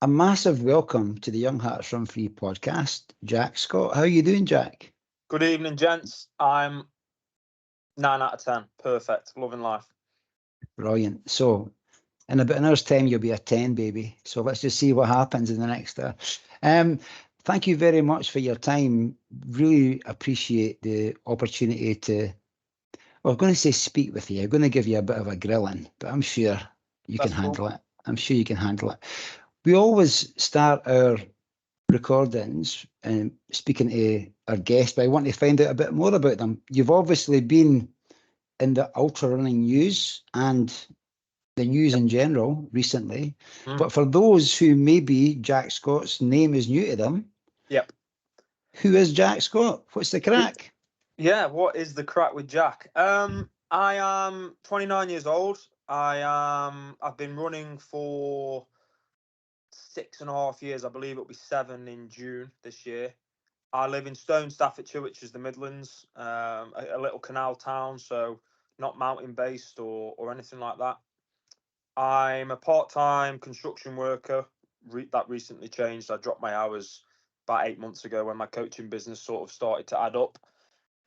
A massive welcome to the Young Hearts Run Free podcast. Jack Scott, how are you doing, Jack? Good evening, gents. I'm 9 out of 10. Perfect. Loving life. Brilliant. So, in about an hour's time, you'll be a 10, baby. So let's just see what happens in the next hour. Thank you very much for your time. Really appreciate the opportunity to, well, I'm going to say speak with you. I'm going to give you a bit of a grilling, but I'm sure you can handle it. I'm sure you can handle it. We always start our recordings and speaking to our guest, but I want to find out a bit more about them. You've obviously been in the ultra running news and the news in general recently. But for those who maybe Jack Scott's name is new to them, who is Jack Scott? What's the crack? Yeah, what is the crack with Jack? I am 29 years old. I've been running for 6.5 years. I believe it'll be 7 in June this year. I live in Stone, Staffordshire, which is the Midlands, a little canal town, so not mountain based or anything like that. I'm a part-time construction worker. That recently changed. I dropped my hours about 8 months ago when my coaching business sort of started to add up.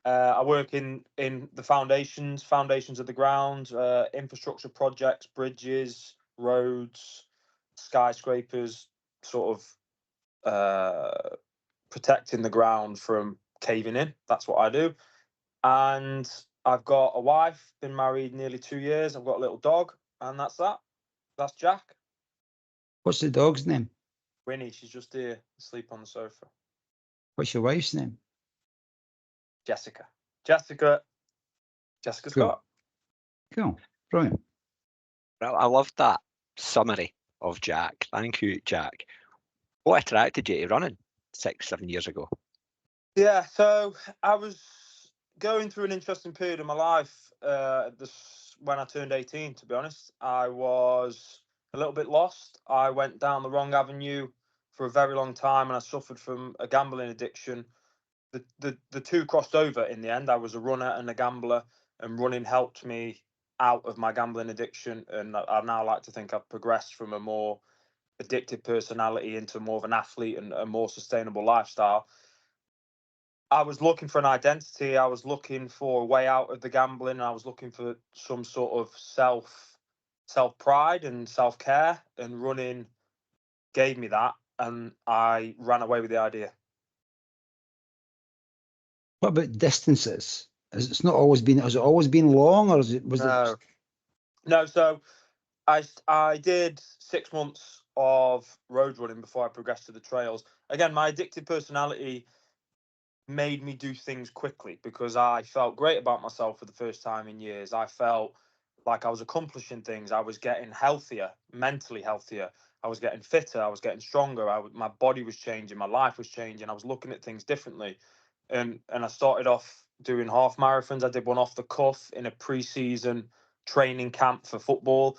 I work in the foundations of the ground, infrastructure projects, bridges, roads, skyscrapers, sort of protecting the ground from caving in. That's what I do. And I've got a wife, been married nearly 2 years. I've got a little dog, and that's that. That's Jack. What's the dog's name? Winnie. She's just here, asleep on the sofa. What's your wife's name? Jessica. Jessica Scott. Cool. Brilliant. Well, I loved that summary of Jack. Thank you, Jack. What attracted you to running 6-7 years ago? Yeah, so I was going through an interesting period of my life when I turned 18, to be honest. I was a little bit lost. I went down the wrong avenue for a very long time, and I suffered from a gambling addiction. The two crossed over in the end. I was a runner and a gambler, and running helped me out of my gambling addiction. And I now like to think I've progressed from a more addicted personality into more of an athlete and a more sustainable lifestyle. I was looking for an identity. I was looking for a way out of the gambling. I was looking for some sort of self pride and self care, and running gave me that, and I ran away with the idea. What about distances? Has it always been long, or No, so I did 6 months of road running before I progressed to the trails. Again, my addictive personality made me do things quickly because I felt great about myself for the first time in years. I felt like I was accomplishing things. I was getting healthier, mentally healthier. I was getting fitter. I was getting stronger. My body was changing. My life was changing. I was looking at things differently. And I started off doing half marathons. I did one off the cuff in a pre-season training camp for football,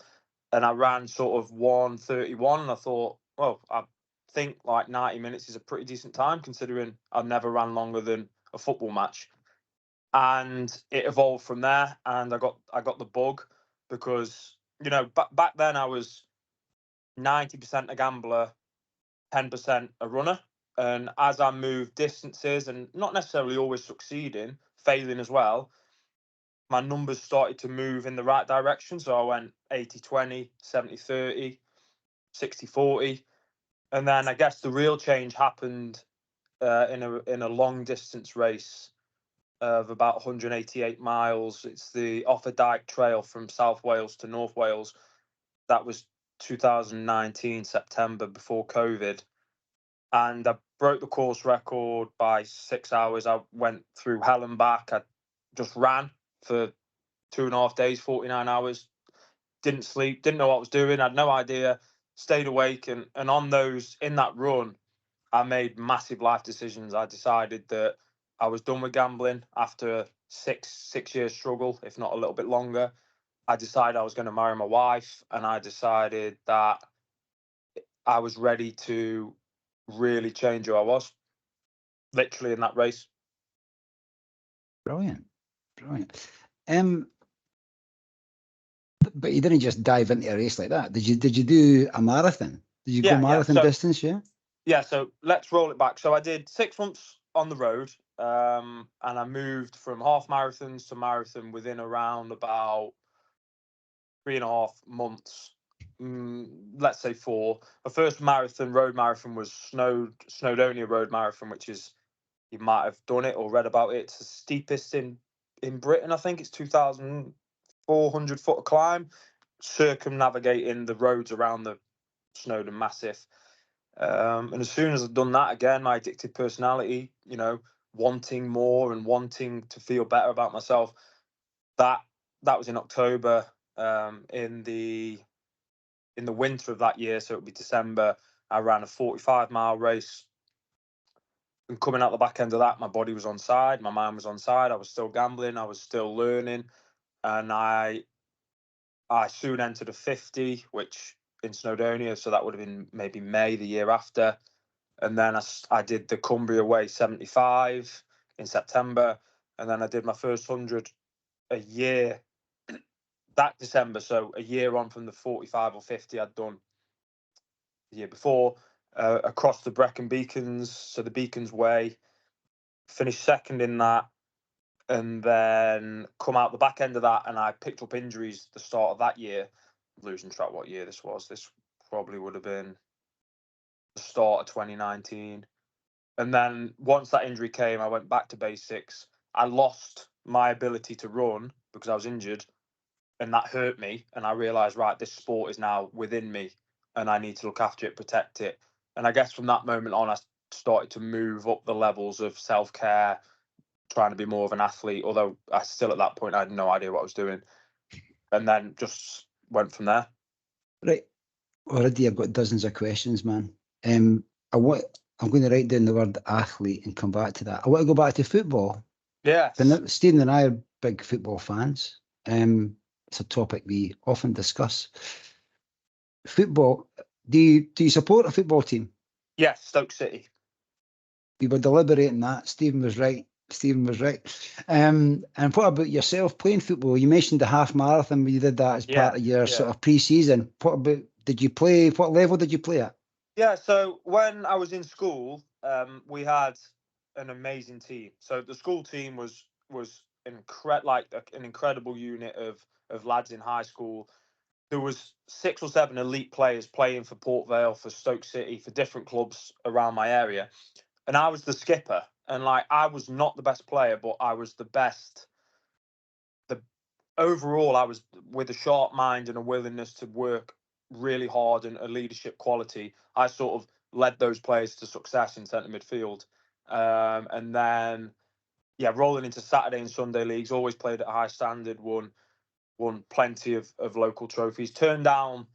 and I ran sort of 1:31. And I thought, well, I think like 90 minutes is a pretty decent time considering I've never ran longer than a football match. And it evolved from there, and I got the bug because, you know, back then I was 90% a gambler, 10% a runner. And as I moved distances and not necessarily always succeeding, failing as well, my numbers started to move in the right direction. So I went 80-20, 70-30, 60-40. And then I guess the real change happened in a long distance race of about 188 miles. It's the Offerdike Trail from South Wales to North Wales. That was 2019 September, before COVID. And I broke the course record by 6 hours. I went through hell and back. I just ran for 2.5 days, 49 hours. Didn't sleep, didn't know what I was doing, had no idea, stayed awake. And in that run, I made massive life decisions. I decided that I was done with gambling after six years struggle, if not a little bit longer. I decided I was going to marry my wife, and I decided that I was ready to really change who I was, literally in that race. Brilliant. But you didn't just dive into a race like that. Did you do a marathon? Did you go marathon distance? Yeah, so let's roll it back. So I did 6 months on the road, and I moved from half marathons to marathon within around about 3.5 months. Let's say 4. The first road marathon, was Snowdonia Road Marathon, which is, you might have done it or read about it. It's the steepest in Britain, I think. It's 2,400 foot of climb, circumnavigating the roads around the Snowdon Massif. And as soon as I've done that, again, my addictive personality, wanting more and wanting to feel better about myself, that was in October. In the winter of that year, so it would be December, I ran a 45-mile race. And coming out the back end of that, my body was on side, my mind was on side. I was still gambling, I was still learning, and I soon entered a 50, which in Snowdonia, so that would have been maybe May the year after. And then I did the Cumbria Way 75 in September, and then I did my first 100 a year that December, so a year on from the 45 or 50 I'd done the year before, across the Brecon Beacons, so the Beacons Way. Finished second in that, and then come out the back end of that, and I picked up injuries the start of that year. Losing track what year this was. This probably would have been the start of 2019. And then once that injury came, I went back to basics. I lost my ability to run because I was injured, and that hurt me. And I realised, right, this sport is now within me, and I need to look after it, protect it. And I guess from that moment on, I started to move up the levels of self-care, trying to be more of an athlete, although I still at that point I had no idea what I was doing. And then just went from there. Right. Already I've got dozens of questions, man. I'm going to write down the word athlete and come back to that. I want to go back to football. Yeah. Stephen and I are big football fans. It's a topic we often discuss. Football. Do you support a football team? Yes, Stoke City. We were deliberating that. Stephen was right. And what about yourself playing football? You mentioned the half marathon. You did that as part of your sort of pre-season. What about, did you play? What level did you play at? Yeah, so when I was in school, we had an amazing team. So the school team was an incredible unit of lads in high school. There was 6 or 7 elite players playing for Port Vale, for Stoke City, for different clubs around my area. And I was the skipper. And I was not the best player, but I was the best. Overall, I was with a sharp mind and a willingness to work really hard and a leadership quality. I sort of led those players to success in centre midfield. And then, rolling into Saturday and Sunday leagues, always played at a high standard, won plenty of local trophies, turned down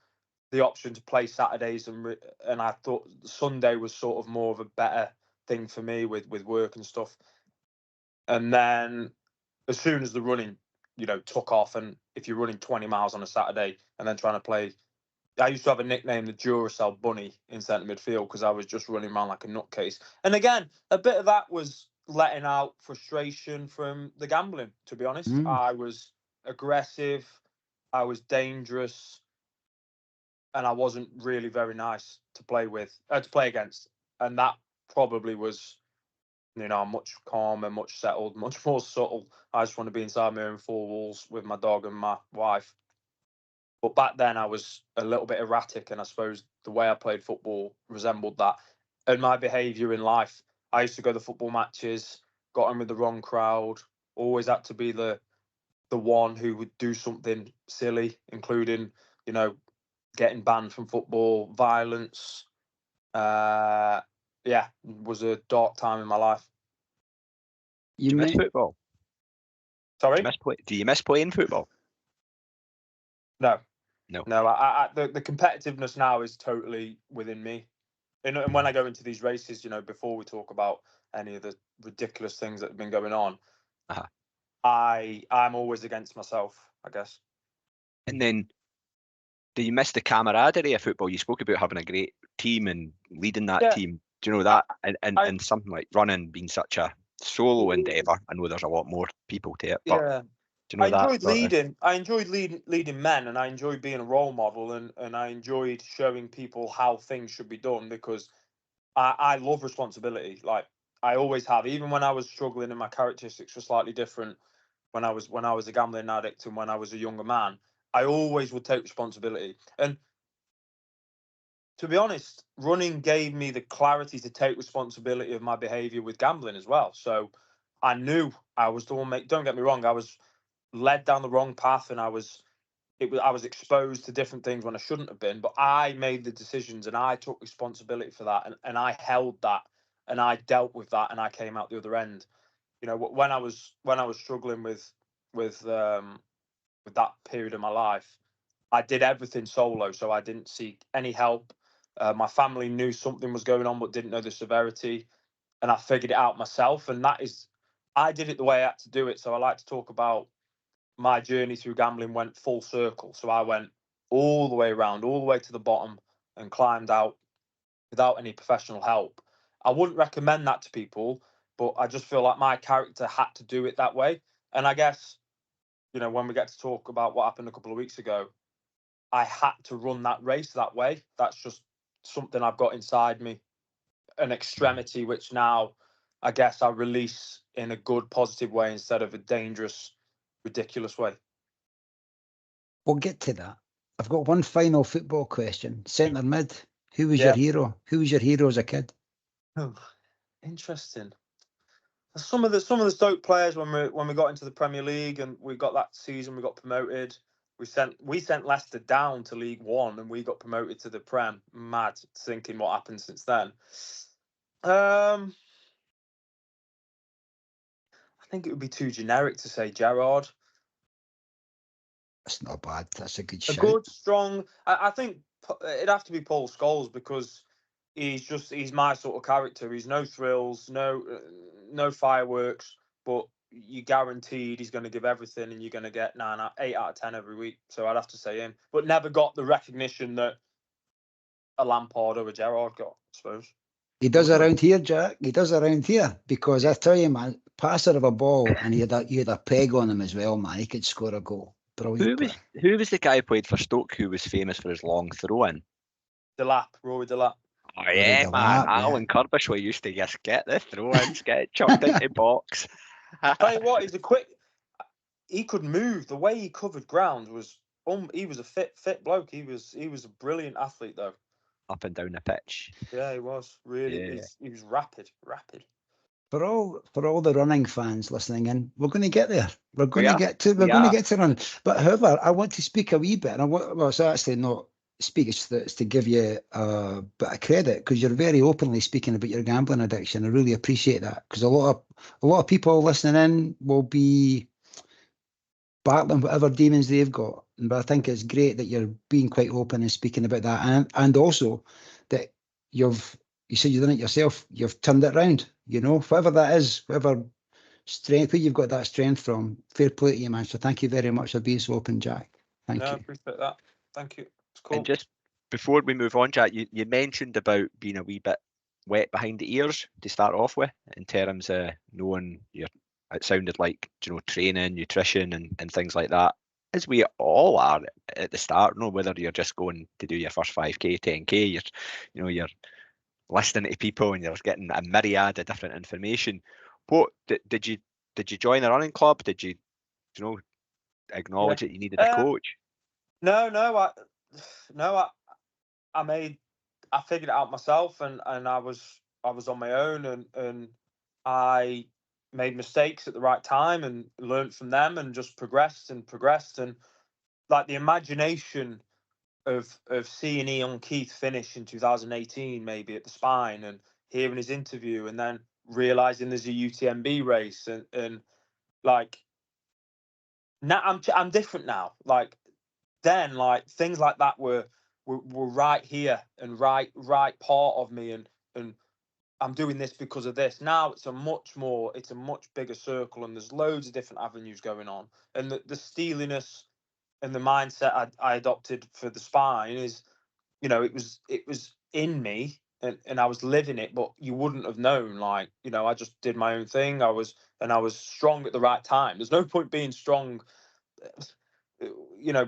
the option to play Saturdays, and I thought Sunday was sort of more of a better thing for me with work and stuff. And then as soon as the running, took off, and if you're running 20 miles on a Saturday and then trying to play, I used to have a nickname, the Duracell Bunny, in centre midfield, because I was just running around like a nutcase. And again, a bit of that was letting out frustration from the gambling, to be honest. I was aggressive, I was dangerous, and I wasn't really very nice to play against. And that probably was, I'm much calmer, much settled, much more subtle. I just want to be inside my own 4 walls with my dog and my wife. But back then I was a little bit erratic, and I suppose the way I played football resembled that. And my behaviour in life, I used to go to football matches, got in with the wrong crowd, always had to be the one who would do something silly, including, getting banned from football, violence. It was a dark time in my life. Do you miss football? Sorry? Do you miss playing football? No. No. The competitiveness now is totally within me. And when I go into these races, before we talk about any of the ridiculous things that have been going on, I'm always against myself, I guess. And then, do you miss the camaraderie of football? You spoke about having a great team and leading that team. Do you know that? And something like running being such a solo endeavour, I know there's a lot more people to it. But Do you know that? I enjoyed leading men, and I enjoyed being a role model, and I enjoyed showing people how things should be done, because I love responsibility. Like, I always have, even when I was struggling and my characteristics were slightly different when I was a gambling addict and when I was a younger man. I always would take responsibility. And to be honest, running gave me the clarity to take responsibility of my behavior with gambling as well. So I knew I was the one. Don't get me wrong, I was led down the wrong path, and I was exposed to different things when I shouldn't have been. But I made the decisions, and I took responsibility for that, and I held that, and I dealt with that, and I came out the other end. You know, when I was struggling with that period of my life, I did everything solo, so I didn't seek any help. My family knew something was going on, but didn't know the severity, and I figured it out myself. And I did it the way I had to do it. So I like to talk about my journey through gambling went full circle. So I went all the way around, all the way to the bottom, and climbed out without any professional help. I wouldn't recommend that to people, but I just feel like my character had to do it that way. And I guess, when we get to talk about what happened a couple of weeks ago, I had to run that race that way. That's just something I've got inside me, an extremity, which now I guess I release in a good, positive way instead of a dangerous, ridiculous way. We'll get to that. I've got one final football question. Centre mid. Who was your hero? Who was your hero as a kid? Oh, interesting. Some of the Stoke players, when we got into the Premier League and we got that season, we got promoted. We sent Leicester down to League One, and we got promoted to the Prem. Mad thinking what happened since then. I think it would be too generic to say Gerrard. That's not bad. That's a good A shout. good, strong. I think it'd have to be Paul Scholes, because he's my sort of character. He's no thrills, no fireworks, but you guaranteed he's going to give everything, and you're going to get 8 out of 10 every week. So I'd have to say him, but never got the recognition that a Lampard or a Gerrard got, I suppose. He does around here, Jack. He does around here, because I tell you, man, passer of a ball, and he had a peg on him as well, man. He could score a goal. Brilliant. Who was the guy who played for Stoke who was famous for his long throw-in? Rory Delap. Oh yeah, man. Alan Curbishley used to just get the throw-ins, get it chucked into box. Tell you what, he could move. The way he covered ground was he was a fit bloke. He was a brilliant athlete though. Up and down the pitch. Yeah, he was really. Yeah. He was rapid. For all the running fans listening in, we're going to get there. We're going to get to running. But however, I want to speak a wee bit, and it's actually not speak. It's to give you a bit of credit, because you're very openly speaking about your gambling addiction. I really appreciate that, because a lot of people listening in will be battling whatever demons they've got. But I think it's great that you're being quite open and speaking about that, and also that you said you've done it yourself. You've turned it around. Whatever that is, whatever strength, where you've got that strength from. Fair play to you, man. So thank you very much for being so open, Jack. Thank you. I appreciate that. Thank you. It's cool. And just before we move on, Jack, you mentioned about being a wee bit wet behind the ears to start off with, in terms of knowing it sounded like, training, nutrition and things like that, as we all are at the start. Whether you're just going to do your first 5k, 10k, you're listening to people and you're getting a myriad of different information. What did you join a running club? Did you acknowledge that you needed a coach? No, I figured it out myself, and I was on my own, and I made mistakes at the right time and learned from them, and just progressed, and like the imagination of seeing Ian Keith finish in 2018 maybe at the Spine, and hearing his interview, and then realizing there's a UTMB race, and like now I'm different now. Like then, like things like that were right here and right part of me, and I'm doing this because of this. Now it's a much bigger circle, and there's loads of different avenues going on, and the steeliness and the mindset I adopted for the Spine is, it was in me, and I was living it, but you wouldn't have known. Like, I just did my own thing. I was strong at the right time. There's no point being strong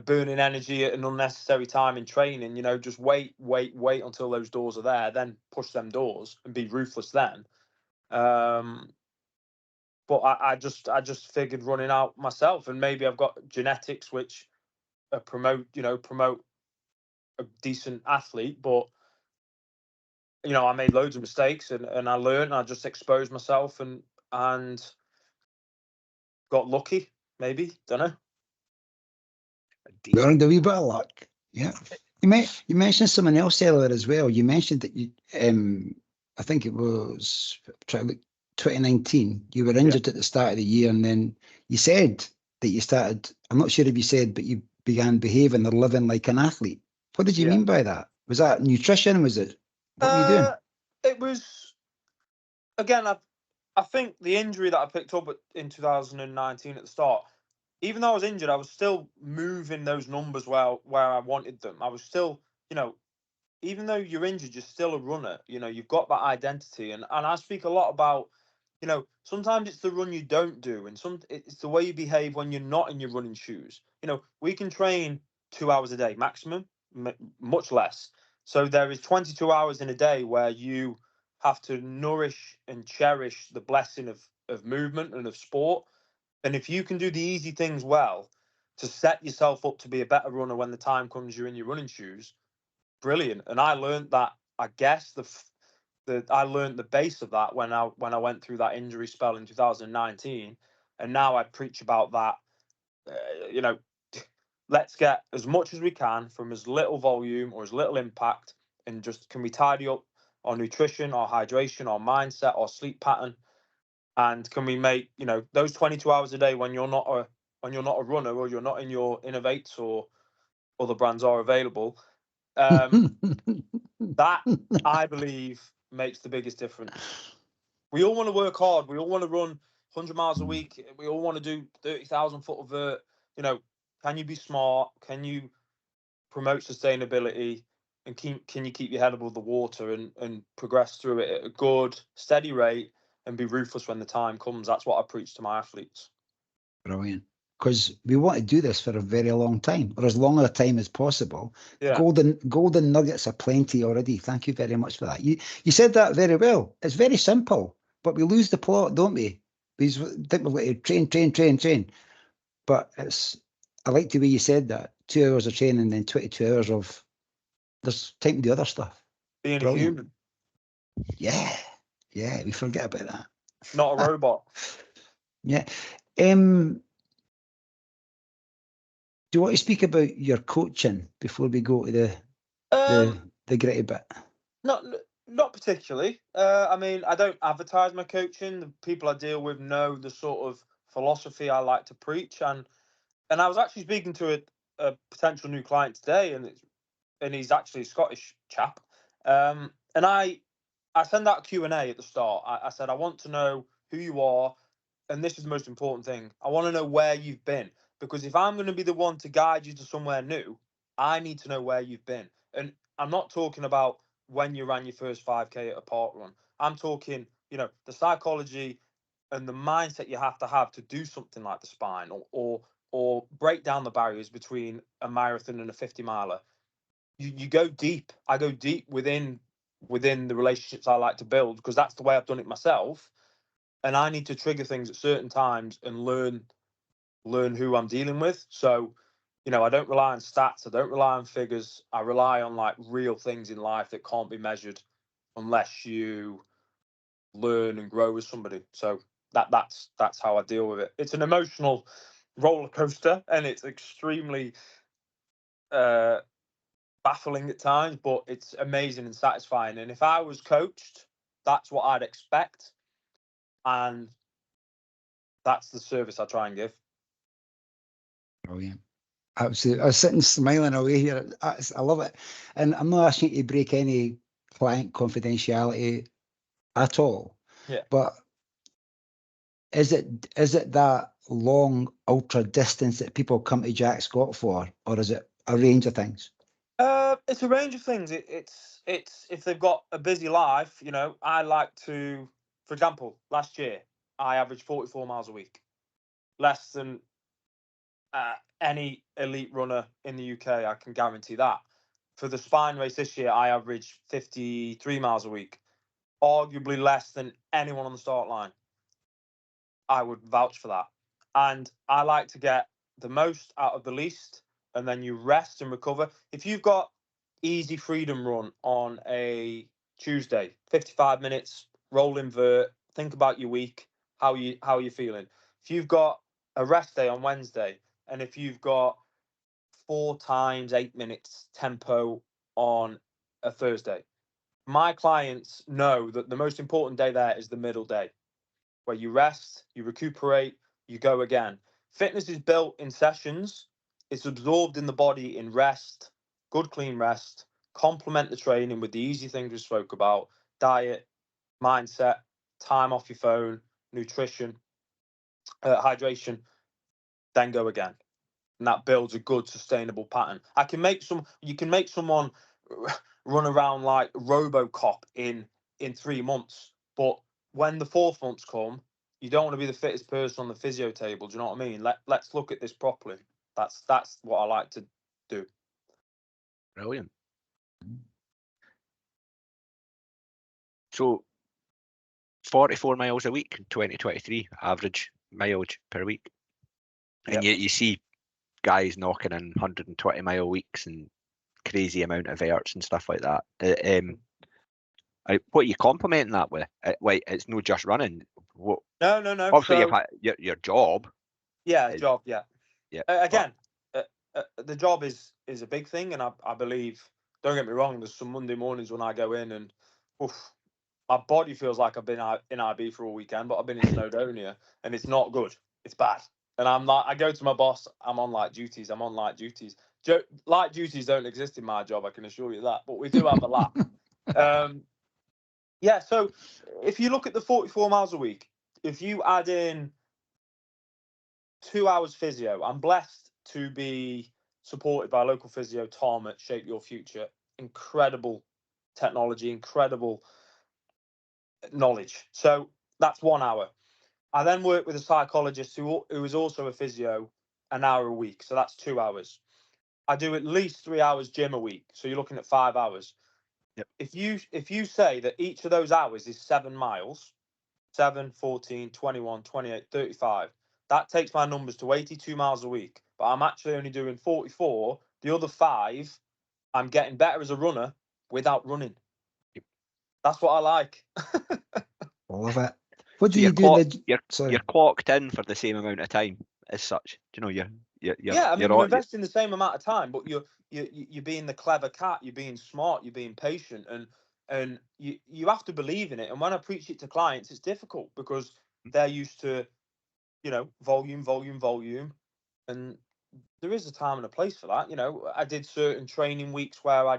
burning energy at an unnecessary time in training. Just wait until those doors are there, then push them doors and be ruthless then. But I just figured running out myself, and maybe I've got genetics which promote a decent athlete, but I made loads of mistakes and I learned. I just exposed myself and got lucky. Maybe, don't know. We earned a wee bit of luck. Yeah. You mentioned someone else earlier as well. You mentioned that you, I think it was 2019. You were injured at the start of the year, and then you said that you started. I'm not sure if you said, but you began behaving or living like an athlete. What did you mean by that? Was that nutrition? Was it? What were you doing? It was, again, I think the injury that I picked up in 2019 at the start, even though I was injured, I was still moving those numbers where I wanted them. I was still, even though you're injured, you're still a runner. You've got that identity. And I speak a lot about, sometimes it's the run you don't do, and it's the way you behave when you're not in your running shoes. We can train 2 hours a day maximum, much less. So there is 22 hours in a day where you have to nourish and cherish the blessing of movement and of sport. And if you can do the easy things well to set yourself up to be a better runner when the time comes you're in your running shoes, brilliant. And I learned that, I guess, I learned the base of that when I went through that injury spell in 2019, and now I preach about that. Let's get as much as we can from as little volume or as little impact, and just can we tidy up our nutrition, our hydration, our mindset, our sleep pattern, and can we make those 22 hours a day when you're not a runner or you're not in your Innovates or other brands are available. That, I believe, makes the biggest difference. We all want to work hard. We all want to run 100 miles a week. We all want to do 30,000 foot of vert. Can you be smart? Can you promote sustainability? And can you keep your head above the water and progress through it at a good, steady rate and be ruthless when the time comes? That's what I preach to my athletes. Brilliant. Because we want to do this for a very long time, or as long a time as possible. Yeah. Golden nuggets are plenty already. Thank you very much for that. You said that very well. It's very simple, but we lose the plot, don't we? We think we've got to train. But I like the way you said that. 2 hours of training and then 22 hours of there's time to do other stuff. Being Brilliant. a human. Yeah, we forget about that. Not a robot. Yeah. Do you want to speak about your coaching before we go to the gritty bit? Not particularly. I mean, I don't advertise my coaching. The people I deal with know the sort of philosophy I like to preach, and I was actually speaking to a potential new client today, and he's actually a Scottish chap. And I send out a Q&A at the start. I said, I want to know who you are, and this is the most important thing. I want to know where you've been, because if I'm going to be the one to guide you to somewhere new, I need to know where you've been. And I'm not talking about when you ran your first 5K at a park run. I'm talking, the psychology and the mindset you have to do something like the Spine, or break down the barriers between a marathon and a 50 miler. You go deep. I go deep within the relationships I like to build, because that's the way I've done it myself. And I need to trigger things at certain times and learn who I'm dealing with. So, I don't rely on stats. I don't rely on figures. I rely on like real things in life that can't be measured unless you learn and grow with somebody. So that's how I deal with it. It's an emotional roller coaster, and it's extremely baffling at times, but it's amazing and satisfying. And if I was coached, that's what I'd expect, and that's the service I try and give. Brilliant. Absolutely. I was sitting smiling away here. I love it. And I'm not asking you to break any client confidentiality at all. Yeah. But is it that long ultra distance that people come to Jack Scott for, or is it a range of things? It's a range of things. It's if they've got a busy life, I like to, for example, last year I averaged 44 miles a week, less than any elite runner in the UK, I can guarantee that. For the spine race this year, I averaged 53 miles a week, arguably less than anyone on the start line. I would vouch for that. And I like to get the most out of the least, and then you rest and recover. If you've got easy freedom run on a Tuesday, 55 minutes, roll invert, think about your week, how you feeling. If you've got a rest day on Wednesday, and if you've got 4 times 8 minutes tempo on a Thursday, my clients know that the most important day there is the middle day, where you rest, you recuperate, you go again. Fitness is built in sessions. It's absorbed in the body in rest, good clean rest. Complement the training with the easy things we spoke about: diet, mindset, time off your phone, nutrition, hydration. Then go again, and that builds a good sustainable pattern. You can make someone run around like RoboCop in 3 months, but when the 4th months come, you don't want to be the fittest person on the physio table. Do you know what I mean? Let's look at this properly. That's what I like to do. Brilliant. So 44 miles a week in 2023 average mileage per week, and Yep. you see guys knocking in 120-mile weeks and crazy amount of verts and stuff like that. What are you complementing that with? Like, it's not just running. What? No. Obviously, So, you've had your job. yeah, is- job. Yeah. Yeah. Again, the job is a big thing, and I believe. Don't get me wrong. There's some Monday mornings when I go in and, oof, my body feels like I've been in IB for a weekend, but I've been in Snowdonia, and it's not good. It's bad. And I'm like, I go to my boss. I'm on light duties. Light duties don't exist in my job. I can assure you that. But we do have a lap. Yeah. So if you look at the 44 miles a week, if you add in 2 hours physio, I'm blessed to be supported by local physio Tom at Shape Your Future. Incredible technology, incredible knowledge. So that's 1 hour. I then work with a psychologist who is also a physio, an hour a week. So that's 2 hours. I do at least 3 hours gym a week. So you're looking at 5 hours. Yep. If you say that each of those hours is 7 miles, 7, 14, 21, 28, 35, that takes my numbers to 82 miles a week. But I'm actually only doing 44. The other 5, I'm getting better as a runner without running. Yep. That's what I like. All of it. What So do you do? you're clocked in for the same amount of time as such. You know, you're you're investing the same amount of time, but you're being the clever cat. You're being smart. You're being patient, and you have to believe in it. And when I preach it to clients, it's difficult because they're used to, volume, and there is a time and a place for that. I did certain training weeks where I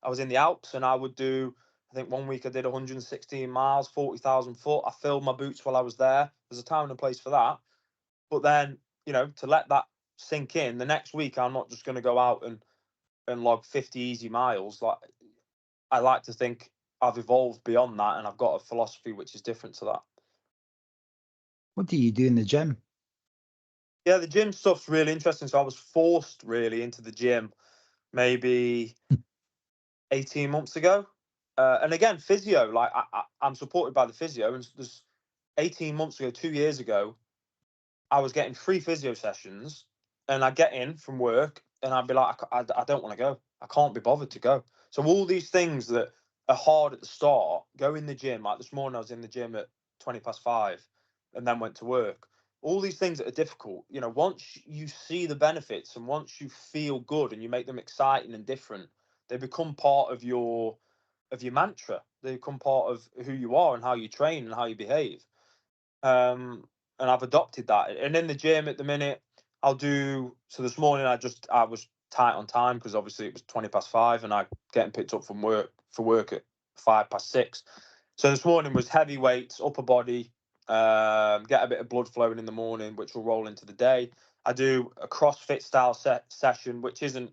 was in the Alps, and I would do, I think 1 week I did 116 miles, 40,000 foot. I filled my boots while I was there. There's a time and a place for that. But then, to let that sink in, the next week I'm not just going to go out and log 50 easy miles. Like, I like to think I've evolved beyond that, and I've got a philosophy which is different to that. What do you do in the gym? Yeah, the gym stuff's really interesting. So I was forced really into the gym maybe 18 months ago. And again, physio, like I'm supported by the physio. And there's 18 months ago, 2 years ago, I was getting free physio sessions, and I'd get in from work and I'd be like, I don't want to go. I can't be bothered to go. So all these things that are hard at the start, go in the gym. Like this morning, I was in the gym at 5:20 and then went to work. All these things that are difficult, once you see the benefits and once you feel good and you make them exciting and different, they become part of your mantra. They become part of who you are and how you train and how you behave. And I've adopted that. And in the gym at the minute, I'll do. So this morning, I was tight on time because obviously it was 5:20 and I getting picked up from work at 6:05. So this morning was heavy weights, upper body, get a bit of blood flowing in the morning, which will roll into the day. I do a CrossFit style session, which isn't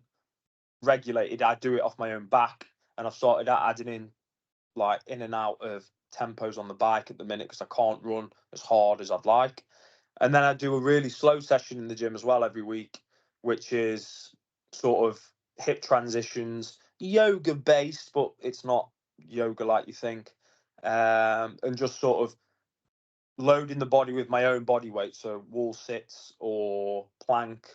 regulated. I do it off my own back, and I've started adding in in and out of tempos on the bike at the minute because I can't run as hard as I'd like. And then I do a really slow session in the gym as well every week, which is sort of hip transitions, yoga based, but it's not yoga like you think. And just sort of loading the body with my own body weight, so wall sits or plank,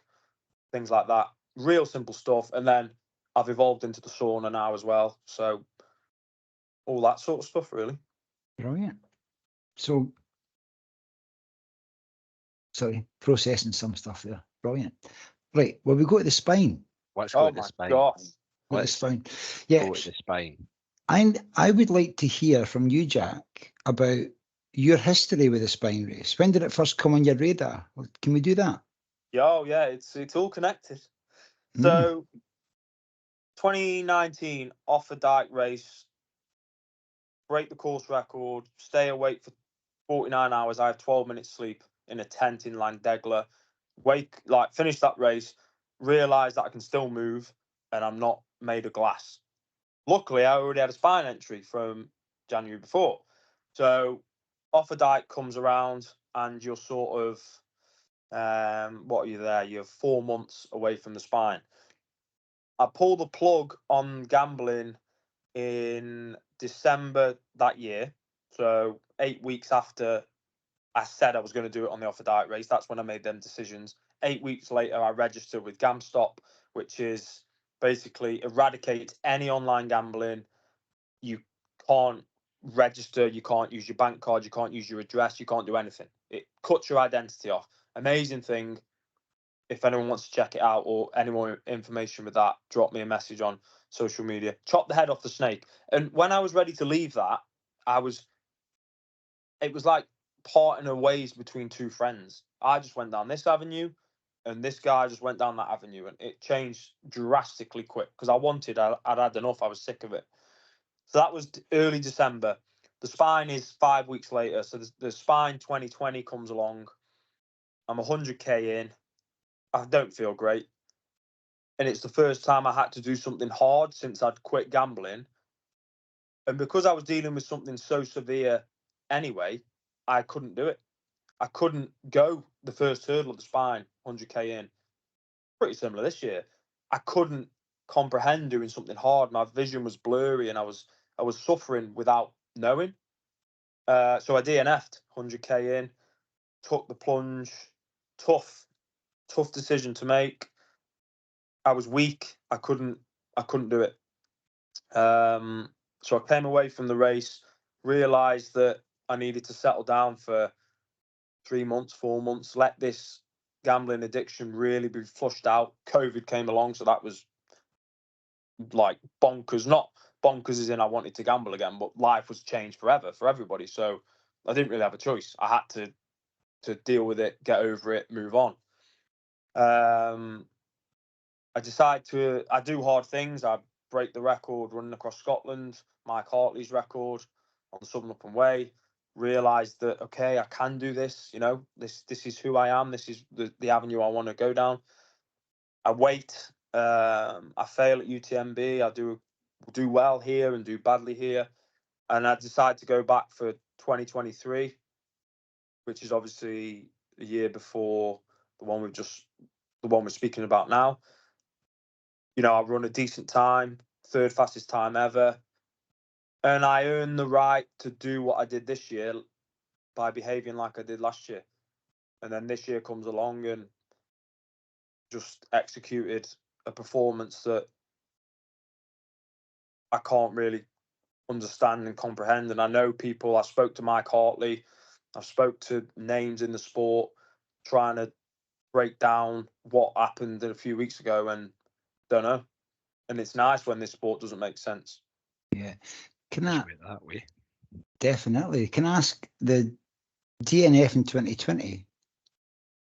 things like that. Real simple stuff. And then I've evolved into the sauna now as well. So all that sort of stuff, really. Brilliant. So, sorry, processing some stuff there. Brilliant. Right. Well, we go to the spine. Let's go Oh to the my spine. gosh. Go to the Let's spine. Yeah. go to the spine. And I would like to hear from you, Jack, about your history with the spine race. When did it first come on your radar? Can we do that? Yeah, it's all connected. So 2019 off a dike race, break the course record, stay awake for 49 hours. I have 12 minutes sleep in a tent in Landegla. Finish that race, realize that I can still move and I'm not made of glass. Luckily, I already had a spine entry from January before. So off a dike comes around and you're sort of, what are you there? You're 4 months away from the spine. I pulled the plug on gambling in December that year. So 8 weeks after I said I was going to do it on the off a dike race, that's when I made them decisions. 8 weeks later, I registered with GamStop, which is basically eradicates any online gambling. You can't register, you can't use your bank card, you can't use your address, you can't do anything. It cuts your identity off. Amazing thing. If anyone wants to check it out or any more information with that, drop me a message on social media. Chop the head off the snake. And when I was ready to leave that, it was like parting of ways between two friends. I just went down this avenue and this guy just went down that avenue, and it changed drastically quick because I'd had enough. I was sick of it. So that was early December. The spine is 5 weeks later. So the spine 2020 comes along. I'm 100K in. I don't feel great. And it's the first time I had to do something hard since I'd quit gambling. And because I was dealing with something so severe anyway, I couldn't do it. I couldn't go the first hurdle of the spine, 100K in. Pretty similar this year. I couldn't comprehend doing something hard. My vision was blurry and I was suffering without knowing. So I DNF'd 100K in, took the plunge. Tough decision to make. I was weak. I couldn't do it. So I came away from the race, realised that I needed to settle down for 3 months, 4 months, let this gambling addiction really be flushed out. COVID came along, so that was like bonkers. Not bonkers as in I wanted to gamble again, but life was changed forever for everybody. So I didn't really have a choice. I had to deal with it, get over it, move on. I do hard things. I break the record running across Scotland, Mike Hartley's record on the Southern Upland Way. Realised that, okay, I can do this. You know, this is who I am. This is the avenue I want to go down. I wait. I fail at UTMB. I do well here and do badly here, and I decide to go back for 2023, which is obviously a year before the one we're speaking about now. You know, I run a decent time, third fastest time ever. And I earn the right to do what I did this year by behaving like I did last year. And then this year comes along and just executed a performance that I can't really understand and comprehend. And I know people, I spoke to Mike Hartley, I spoke to names in the sport trying to break down what happened a few weeks ago, and don't know. And it's nice when this sport doesn't make sense. Yeah. Can I that way? Definitely. Can I ask the DNF in 2020?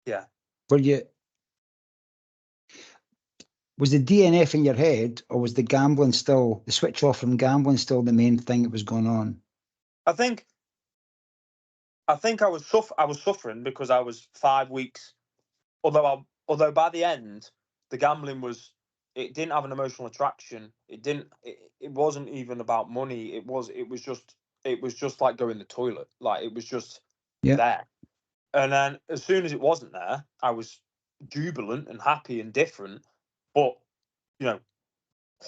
Yeah. Was the DNF in your head, or was the switch off from gambling still the main thing that was going on? I think I was suffering because I was 5 weeks. Although by the end, the gambling it didn't have an emotional attraction. It wasn't even about money. It was just like going to the toilet. Like it was just there. And then as soon as it wasn't there, I was jubilant and happy and different. But, you know,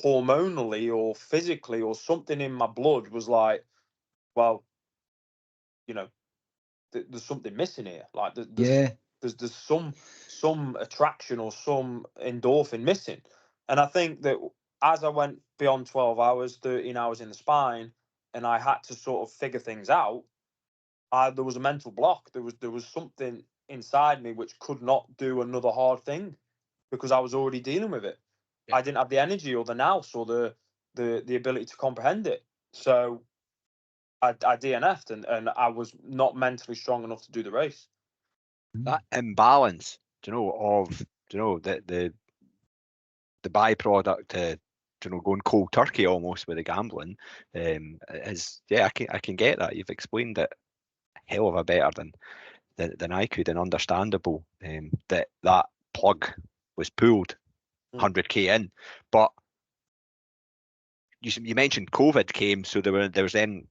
hormonally or physically or something in my blood was like, well, you know, there's something missing here. Like there's some attraction or some endorphin missing. And I think that as I went beyond 12 hours, 13 hours in the spine, and I had to sort of figure things out, there was a mental block. There was something inside me which could not do another hard thing because I was already dealing with it. Yeah. I didn't have the energy or the nous or the ability to comprehend it. So I DNF'd and I was not mentally strong enough to do the race. That imbalance, of the byproduct to going cold turkey almost with the gambling, is I can get that. You've explained it a hell of a better than I could, and understandable. That plug was pulled 100k in, but you mentioned COVID came, so there was then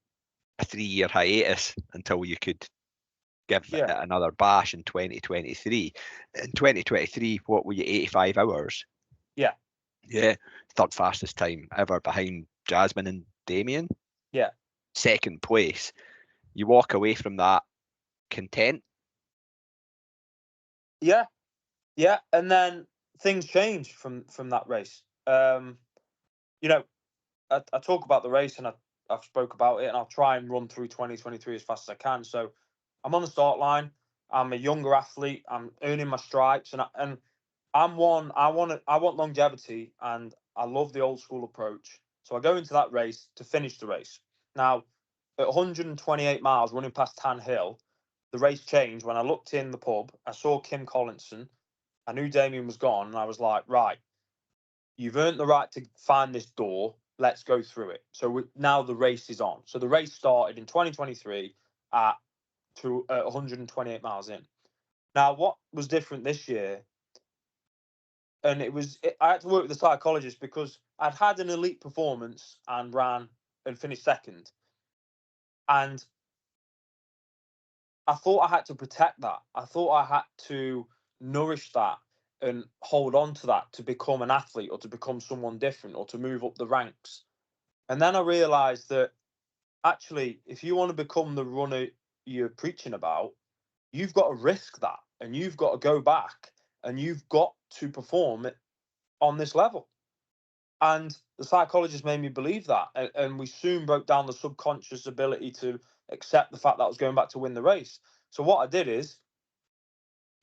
a 3-year hiatus until you could give it another bash in 2023. In 2023, what were you, 85 hours? Yeah. Yeah, third fastest time ever behind Jasmine and Damien. Yeah. Second place. You walk away from that content? Yeah. Yeah. And then things changed from that race. You know, I talk about the race and I've spoke about it, and I'll try and run through 2023 as fast as I can. So I'm on the start line. I'm a younger athlete. I'm earning my stripes, and I want longevity, and I love the old school approach. So I go into that race to finish the race. Now, at 128 miles, running past Tan Hill, the race changed. When I looked in the pub, I saw Kim Collinson. I knew Damien was gone, and I was like, right, you've earned the right to find this door. Let's go through it. So now the race is on. So the race started in 2023 at 128 miles in. Now, what was different this year, and I had to work with the psychologist because I'd had an elite performance and ran and finished second. And I thought I had to protect that. I thought I had to nourish that and hold on to that to become an athlete or to become someone different or to move up the ranks. And then I realized that actually, if you want to become the runner you're preaching about, you've got to risk that and you've got to go back and you've got to perform on this level. And the psychologist made me believe that. And we soon broke down the subconscious ability to accept the fact that I was going back to win the race. So what I did is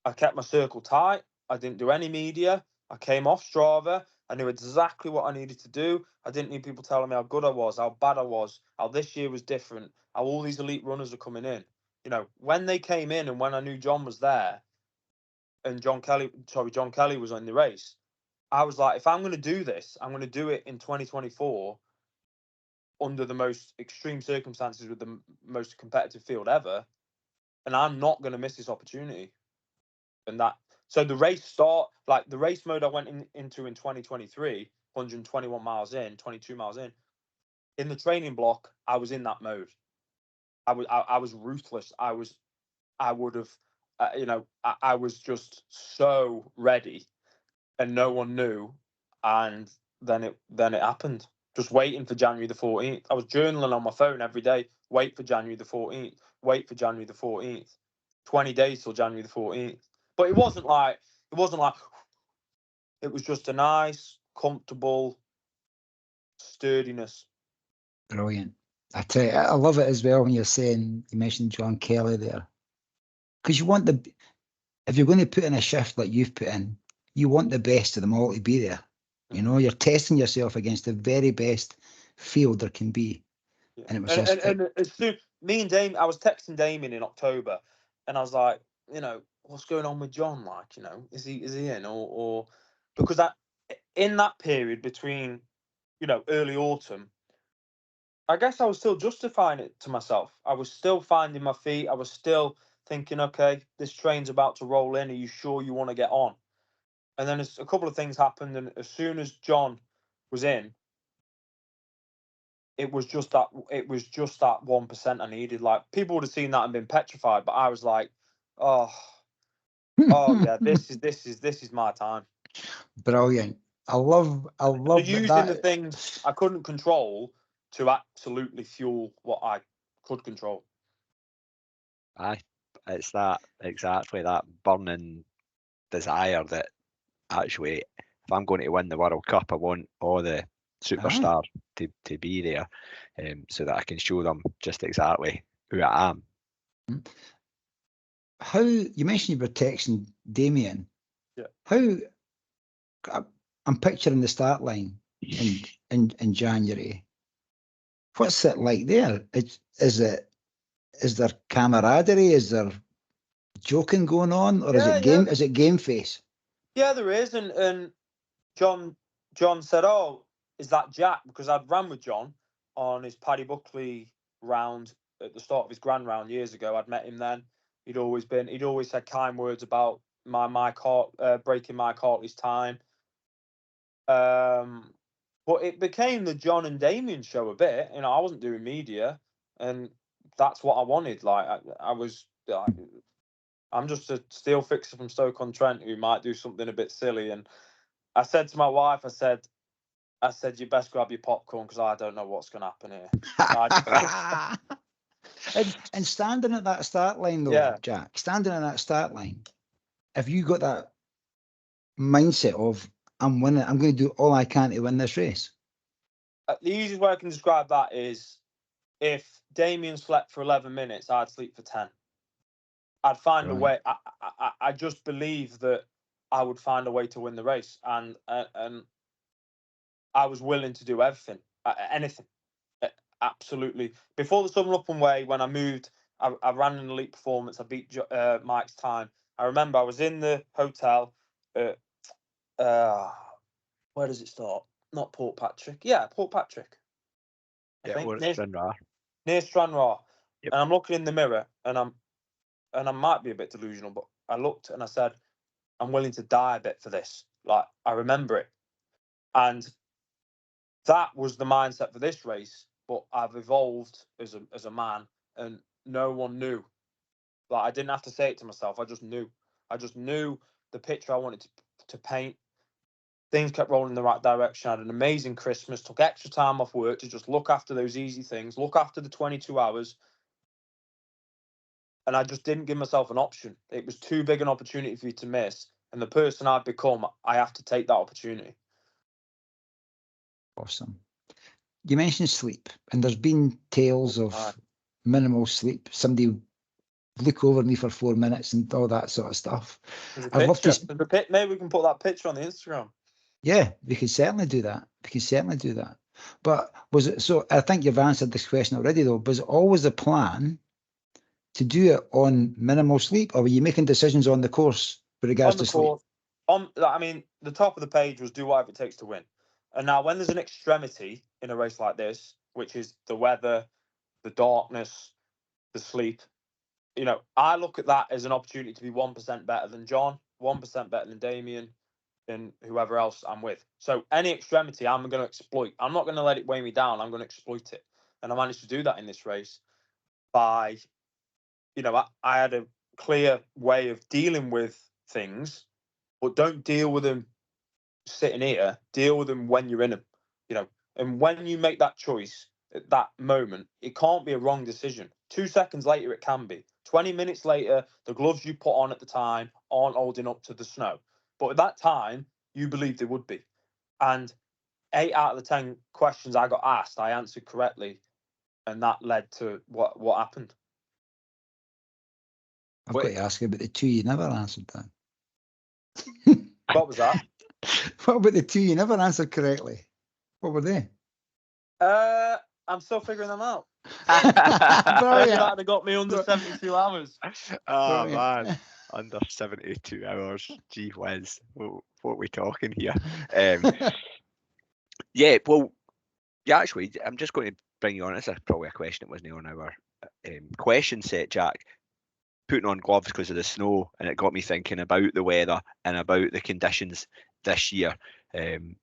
I kept my circle tight. I didn't do any media. I came off Strava. I knew exactly what I needed to do. I didn't need people telling me how good I was, how bad I was, how this year was different, how all these elite runners are coming in. You know, when they came in and when I knew John was there and John Kelly was in the race, I was like, if I'm going to do this, I'm going to do it in 2024 under the most extreme circumstances with the most competitive field ever. And I'm not going to miss this opportunity. And so the race mode I went into in 2023, 121 miles in, 22 miles in the training block, I was in that mode. I was ruthless. I would have, I was just so ready, and no one knew. And then it happened. Just waiting for January the 14th. I was journaling on my phone every day. Wait for January the 14th. Wait for January the 14th. 20 days till January the 14th. But it wasn't like it was just a nice, comfortable sturdiness. Brilliant. I tell you, I love it as well when you mentioned John Kelly there. Because if you're going to put in a shift like you've put in, you want the best of them all to be there. You know, you're testing yourself against the very best field there can be. Yeah. And it was just... And as soon, me and Damien, I was texting Damien in October, and I was like, what's going on with John? Like, is he in or because in that period between, early autumn, I guess I was still justifying it to myself. I was still finding my feet. I was still thinking, okay, this train's about to roll in. Are you sure you want to get on? And then a couple of things happened, and as soon as John was in, it was just that 1% I needed. Like, people would have seen that and been petrified, but I was like, Oh, oh yeah. This is my time. Brilliant. I love Using the things I couldn't control to absolutely fuel what I could control. Aye, it's that exactly that burning desire that actually, if I'm going to win the World Cup, I want all the superstars to be there, so that I can show them just exactly who I am. How you mentioned you were texting Damien. Yeah. How I'm picturing the start line in January. What's it like there? Is there camaraderie? Is there joking going on, or is it game? Yeah. Is it game face? Yeah, there is, and John said, "Oh, is that Jack?" Because I'd ran with John on his Paddy Buckley round at the start of his Grand Round years ago. I'd met him then. He'd always said kind words about breaking Mike Hartley's time. But it became the John and Damien show a bit. You know, I wasn't doing media, and that's what I wanted. Like I was. I'm just a steel fixer from Stoke-on-Trent who might do something a bit silly. And I said to my wife, I said, you best grab your popcorn because I don't know what's going to happen here. and standing at that start line, though, Yeah. Jack, standing at that start line, have you got that mindset of I'm winning, I'm going to do all I can to win this race? The easiest way I can describe that is if Damien slept for 11 minutes, I'd sleep for 10. I'd find a way. I just believe that I would find a way to win the race, and I was willing to do everything, anything, absolutely. Before the Southern Upland Way, when I moved, I ran an elite performance. I beat Mike's time. I remember I was in the hotel. Where does it start? Not Port Patrick. Yeah, Port Patrick. I think near Stranraer. Yep. And I'm looking in the mirror, and I might be a bit delusional, but I looked and I said, I'm willing to die a bit for this. Like, I remember it. And that was the mindset for this race, but I've evolved as a man, and no one knew. Like, I didn't have to say it to myself. I just knew the picture I wanted to paint. Things kept rolling in the right direction. I had an amazing Christmas, took extra time off work to just look after those easy things, look after the 22 hours. And I just didn't give myself an option. It was too big an opportunity for you to miss. And the person I've become, I have to take that opportunity. Awesome. You mentioned sleep, and there's been tales of minimal sleep. Somebody look over me for 4 minutes and all that sort of stuff. I'd love to. Maybe we can put that picture on the Instagram. Yeah, we can certainly do that. But was it so? I think you've answered this question already, though. Was it always a plan to do it on minimal sleep, or were you making decisions on the course with regards to sleep? I mean, the top of the page was do whatever it takes to win. And now, when there's an extremity in a race like this, which is the weather, the darkness, the sleep, you know, I look at that as an opportunity to be 1% better than John, 1% better than Damien, and whoever else I'm with. So any extremity, I'm going to exploit. I'm not going to let it weigh me down. I'm going to exploit it. And I managed to do that in this race by, you know, I had a clear way of dealing with things, but don't deal with them sitting here. Deal with them when you're in them, you know. And when you make that choice at that moment, it can't be a wrong decision. 2 seconds later, it can be. 20 minutes later, the gloves you put on at the time aren't holding up to the snow. But at that time, you believed they would be. And 8 out of the 10 questions I got asked, I answered correctly. And that led to what happened. I've got to ask you about the two you never answered, Dan. What was that? What about the two you never answered correctly? What were they? I'm still figuring them out. Brilliant. That have got me under 72 hours. Oh, man. Under 72 hours. Gee whiz. What are we talking here? Yeah, well, yeah, actually, I'm just going to bring you on. It's probably a question that wasn't on our question set, Jack. Putting on gloves because of the snow, and it got me thinking about the weather and about the conditions this year, in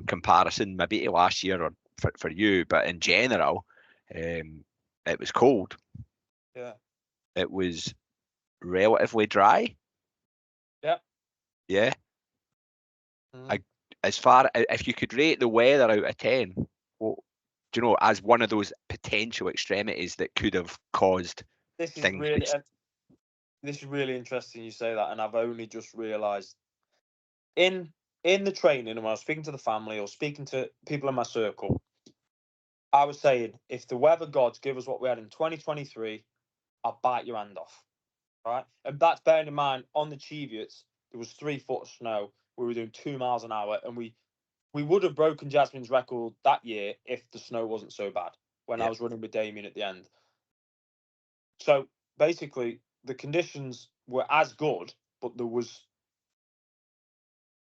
comparison maybe to last year or for you, but in general, it was cold. Yeah. It was relatively dry. Yep. Yeah. Mm. As far if you could rate the weather out of 10, what do you know, as one of those potential extremities that could have caused This is things? really this is really interesting you say that, and I've only just realised in the training, and when I was speaking to the family or speaking to people in my circle, I was saying, if the weather gods give us what we had in 2023, I'll bite your hand off. Right? And that's bearing in mind, on the Cheviots, there was 3 foot of snow. We were doing 2 miles an hour, and we would have broken Jasmine's record that year if the snow wasn't so bad when I was running with Damien at the end. So basically, the conditions were as good, but there was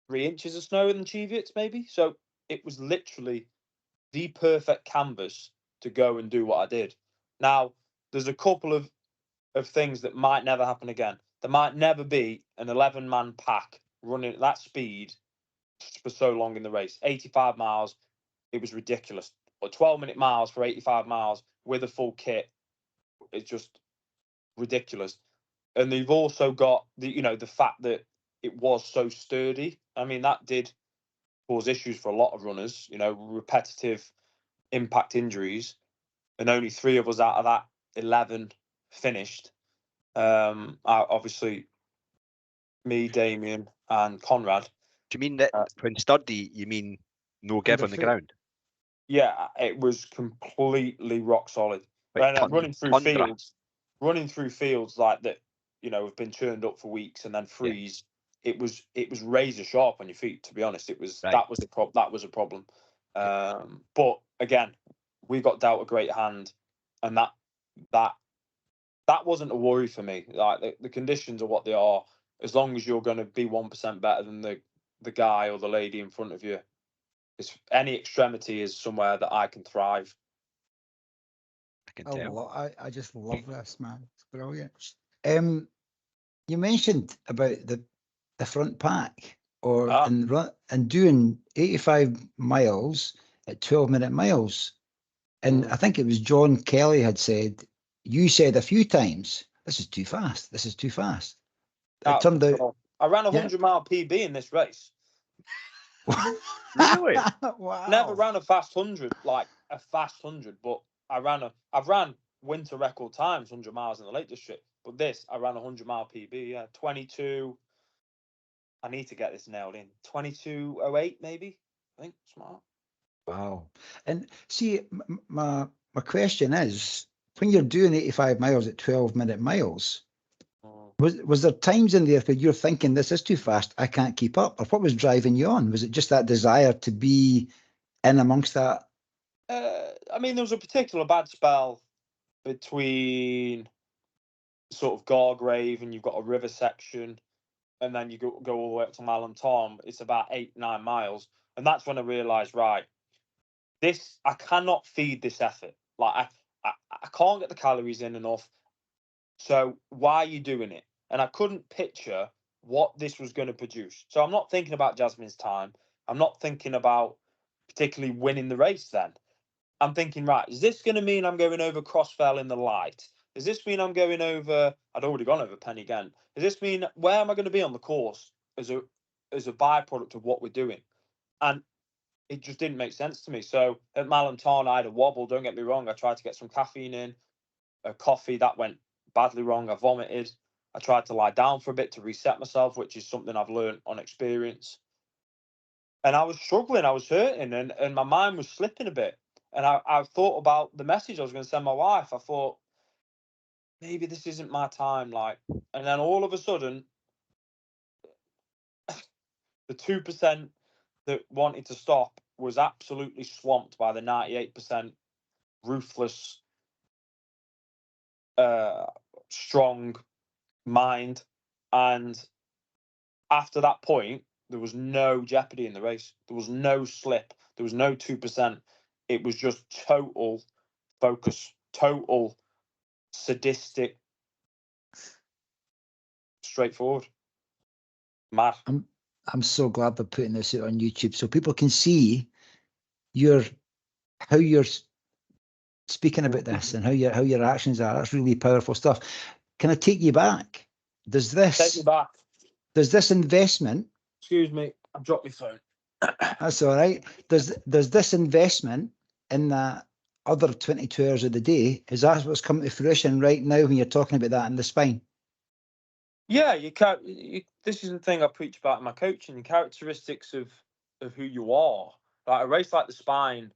3 inches of snow in the Cheviots, maybe. So it was literally the perfect canvas to go and do what I did. Now, there's a couple of things that might never happen again. There might never be an 11-man pack running at that speed for so long in the race. 85 miles, it was ridiculous. Or 12-minute miles for 85 miles with a full kit, it's just ridiculous. And they've also got the fact that it was so sturdy. I mean, that did cause issues for a lot of runners. Repetitive impact injuries, and only 3 of us out of that 11 finished. Obviously, me, Damien, and Conrad. Do you mean that when sturdy, you mean no give on the ground? Yeah, it was completely rock solid. Like And running through fields like that, have been churned up for weeks and then freeze. Yeah. It was razor sharp on your feet. To be honest, it was that was a problem. But again, we got dealt a great hand, and that wasn't a worry for me. Like the conditions are what they are. As long as you're going to be 1% better than the guy or the lady in front of you, any extremity is somewhere that I can thrive. I can tell. I just love this, man. It's brilliant. You mentioned about the front pack and doing 85 miles at 12-minute miles. And I think it was John Kelly had said, you said a few times, this is too fast. This is too fast. It turned out I ran a 100-mile PB in this race. Really? Wow. Never ran a fast 100, like a fast 100, but I've ran winter record times, 100 miles in the Lake District. But this, I ran a 100-mile PB, yeah. 22, I need to get this nailed in. 22:08, maybe, I think. Smart. Wow. And see, my question is, when you're doing 85 miles at 12-minute miles, was there times in there where you're thinking, this is too fast, I can't keep up? Or what was driving you on? Was it just that desire to be in amongst that? I mean, there was a particular bad spell between sort of Gargrave and you've got a river section, and then you go all the way up to Malham. It's about 8-9 miles, and that's when I realised, right, I cannot feed this effort. Like I can't get the calories in enough. So why are you doing it? And I couldn't picture what this was going to produce. So I'm not thinking about Jasmine's time. I'm not thinking about particularly winning the race then. I'm thinking, right, is this going to mean I'm going over Crossfell in the light? Does this mean I'm going over, I'd already gone over Penny again. Does this mean, where am I going to be on the course as a byproduct of what we're doing? And it just didn't make sense to me. So at Malham I had a wobble, don't get me wrong. I tried to get some caffeine in, a coffee, that went badly wrong. I vomited. I tried to lie down for a bit to reset myself, which is something I've learned on experience. And I was struggling, I was hurting, and my mind was slipping a bit. And I thought about the message I was going to send my wife. I thought, maybe this isn't my time. And then all of a sudden, the 2% that wanted to stop was absolutely swamped by the 98% ruthless, strong mind. And after that point, there was no jeopardy in the race. There was no slip. There was no 2%. It was just total focus, total sadistic, straightforward. Mad. I'm so glad they're putting this out on YouTube so people can see how you're speaking about this and how your actions are. That's really powerful stuff. Can I take you back Does Take me back. this investment, Excuse me, I've dropped my phone. that's all right. Does this investment in that other 22 hours of the day, is that what's coming to fruition right now when you're talking about that in the spine? Yeah, this is the thing I preach about in my coaching, the characteristics of who you are. Like a race like the spine,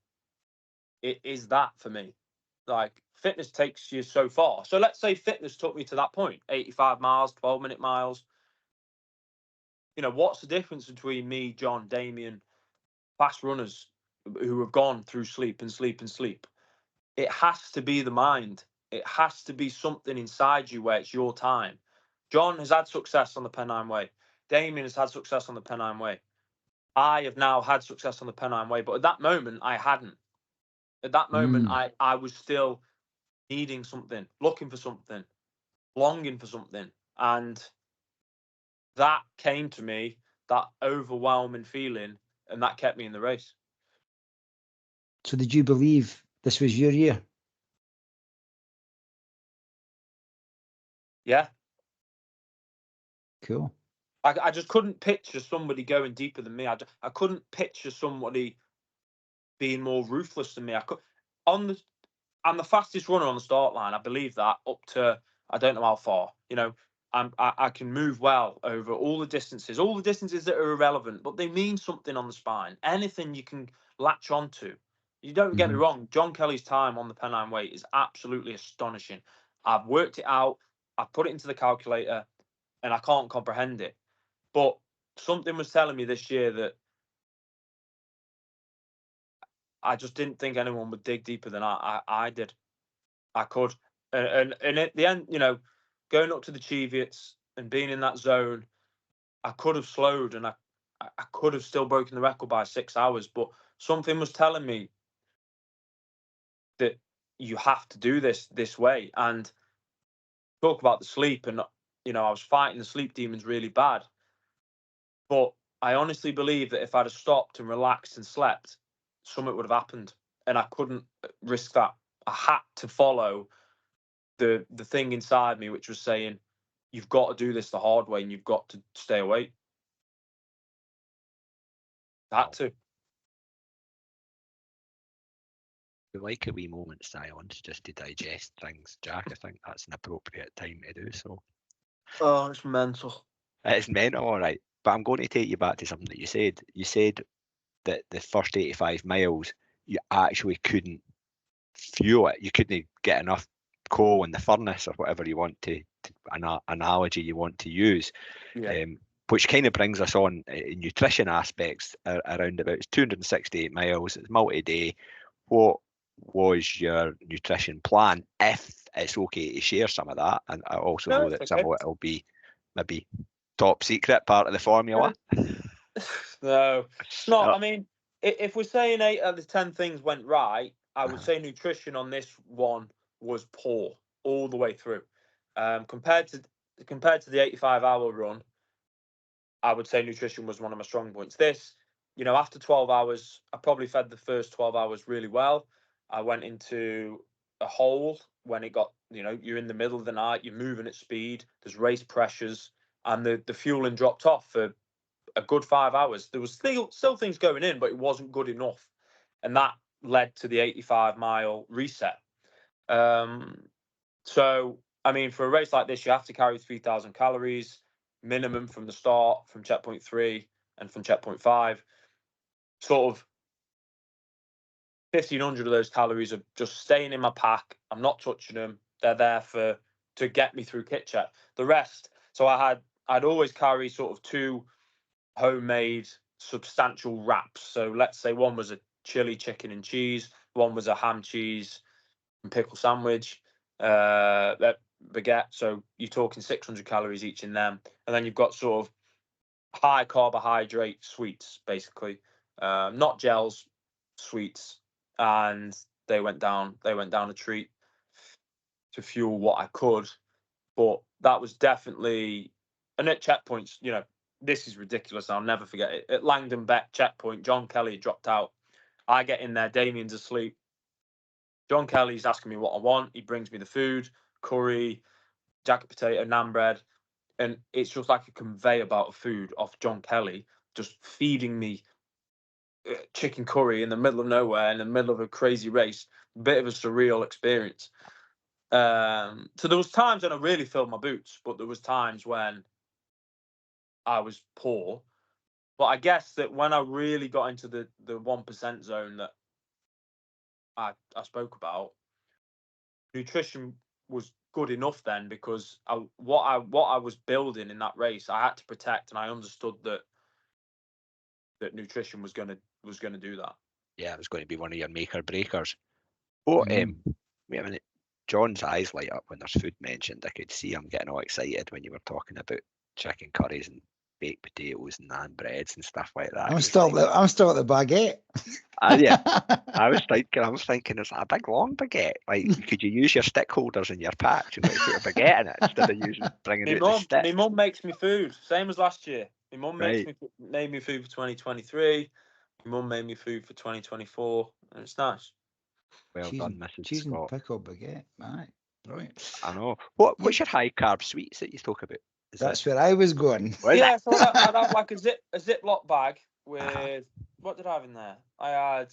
it is that for me. Like fitness takes you so far. So let's say fitness took me to that point, 85 miles, 12-minute miles. You know, what's the difference between me, John, Damien, fast runners who have gone through sleep and sleep and sleep? It has to be the mind. It has to be something inside you where it's your time. John has had success on the Pennine Way. Damien has had success on the Pennine Way. I have now had success on the Pennine Way, but at that moment, I hadn't. At that moment, I was still needing something, looking for something, longing for something. And that came to me, that overwhelming feeling, and that kept me in the race. So did you believe this was your year? Yeah. Cool. I just couldn't picture somebody going deeper than me. I couldn't picture somebody being more ruthless than me. I'm the fastest runner on the start line. I believe that up to, I don't know how far. You know, I can move well over all the distances that are irrelevant, but they mean something on the spine. Anything you can latch onto. You don't get me wrong. John Kelly's time on the Pennine Way is absolutely astonishing. I've worked it out. I've put it into the calculator, and I can't comprehend it. But something was telling me this year that I just didn't think anyone would dig deeper than I did. I could. And at the end, you know, going up to the Cheviots and being in that zone, I could have slowed and I could have still broken the record by 6 hours. But something was telling me that you have to do this way. And talk about the sleep, and you know, I was fighting the sleep demons really bad. But I honestly believe that if I'd have stopped and relaxed and slept, something would have happened. And I couldn't risk that. I had to follow the thing inside me, which was saying, you've got to do this the hard way and you've got to stay awake. I had to. We like a wee moment silence just to digest things, Jack. I think that's an appropriate time to do so. Oh, it's mental. It's mental, all right. But I'm going to take you back to something that you said. You said that the first 85 miles, you actually couldn't fuel it. You couldn't get enough coal in the furnace or whatever you want to an analogy you want to use. Yeah. Which kind of brings us on in nutrition aspects around about 268 miles. It's multi-day. What was your nutrition plan, if it's okay to share some of that? And I also know that some of it will be maybe top secret part of the formula. No, it's not. I mean, if we're saying 8 out of the 10 things went right, I would say nutrition on this one was poor all the way through. Compared to the 85-hour run, I would say nutrition was one of my strong points. This, you know, after 12 hours, I probably fed the first 12 hours really well. I went into a hole when it got, you know, you're in the middle of the night, you're moving at speed, there's race pressures, and the fueling dropped off for a good 5 hours. There was still things going in, but it wasn't good enough. And that led to the 85-mile reset. So, I mean, for a race like this, you have to carry 3,000 calories minimum from the start, from checkpoint 3 and from checkpoint 5. Sort of 1,500 of those calories are just staying in my pack. I'm not touching them. They're there to get me through kit check. The rest, so I'd always carry sort of 2 homemade substantial wraps. So let's say one was a chili chicken and cheese, one was a ham, cheese and pickle sandwich, that baguette. So you're talking 600 calories each in them, and then you've got sort of high carbohydrate sweets, basically, not gels, sweets, and they went down a treat to fuel what I could. But that was definitely, and at checkpoints, you know, this is ridiculous. I'll never forget it. At Langdon Beck checkpoint, John Kelly dropped out. I get in there, Damien's asleep. John Kelly's asking me what I want. He brings me the food, curry, jacket potato, naan bread. and it's just like a conveyor belt of food off John Kelly, just feeding me chicken curry in the middle of nowhere, in the middle of a crazy race. Bit of a surreal experience. So there was times when I really filled my boots, but there was times when I was poor. But I guess that when I really got into the 1% zone that I spoke about, nutrition was good enough then, because what I was building in that race, I had to protect, and I understood that nutrition was gonna do that. Yeah, it was going to be one of your make or breakers. Oh, wait a minute. John's eyes light up when there's food mentioned. I could see him getting all excited when you were talking about chicken curries and baked potatoes and naan breads and stuff like that. I'm still at the baguette. Yeah, I was thinking, is that a big long baguette? Like, could you use your stick holders in your patch and like put a baguette in it instead of bringing out the stick? My mum makes me food, same as last year. My mum Right. made me food for 2023. My mum made me food for 2024, and it's nice. Well done, Mrs. Cheese and Scott. pickle baguette. Right, brilliant. I know. What's your high carb sweets that you talk about? That's where I was going. Yeah, so I'd have like a Ziploc bag with what did I have in there? I had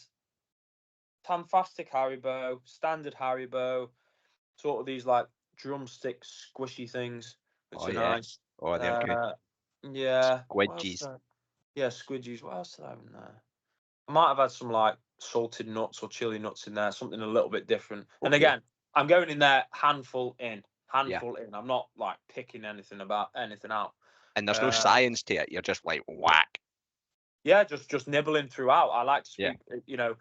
Tantastic Haribo, standard Haribo, sort of these like drumstick squishy things, which are nice. Oh, they're good. Yeah. Squidgies. Yeah, squidgies. What else did I have in there? I might have had some like salted nuts or chili nuts in there, something a little bit different. Okay. And again, I'm going in there handful in. I'm not like picking anything out. And there's no science to it. You're just like whack. Yeah, just nibbling throughout. I like to speak. Yeah. You know,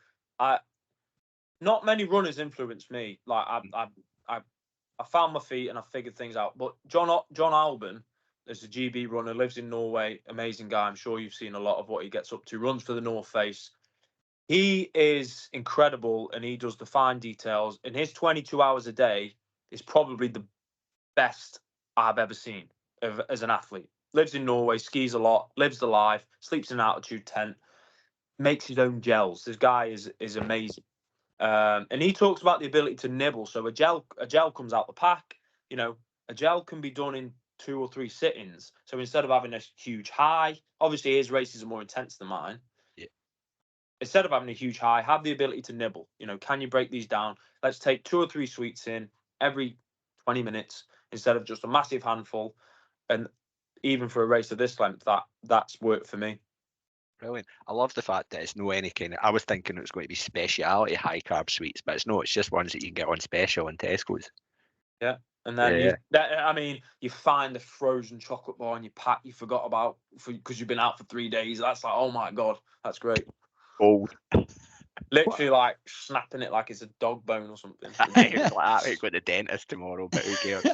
not many runners influenced me. Like I found my feet and I figured things out. But John Alban is a GB runner, lives in Norway, amazing guy. I'm sure you've seen a lot of what he gets up to. Runs for the North Face. He is incredible, and he does the fine details. And his 22 hours a day is probably the best I've ever seen as an athlete. Lives in Norway, skis a lot, lives the life, sleeps in an altitude tent, makes his own gels. This guy is amazing. And he talks about the ability to nibble. So a gel comes out the pack. You know, a gel can be done in 2 or 3 sit-ins. So instead of having a huge high, obviously his races are more intense than mine. Instead of having a huge high, have the ability to nibble. You know, can you break these down? Let's take 2 or 3 sweets in every 20 minutes instead of just a massive handful. And even for a race of this length, that's worked for me. Brilliant. I love the fact that it's no any kind of. I was thinking it was going to be speciality high carb sweets, but it's no. It's just ones that you can get on special in Tesco's. Yeah. And then you find the frozen chocolate bar in your pack you forgot about because you've been out for 3 days. That's like, oh my God, that's great. Old. Literally like snapping it like it's a dog bone or something. I go to the dentist tomorrow, but who cares?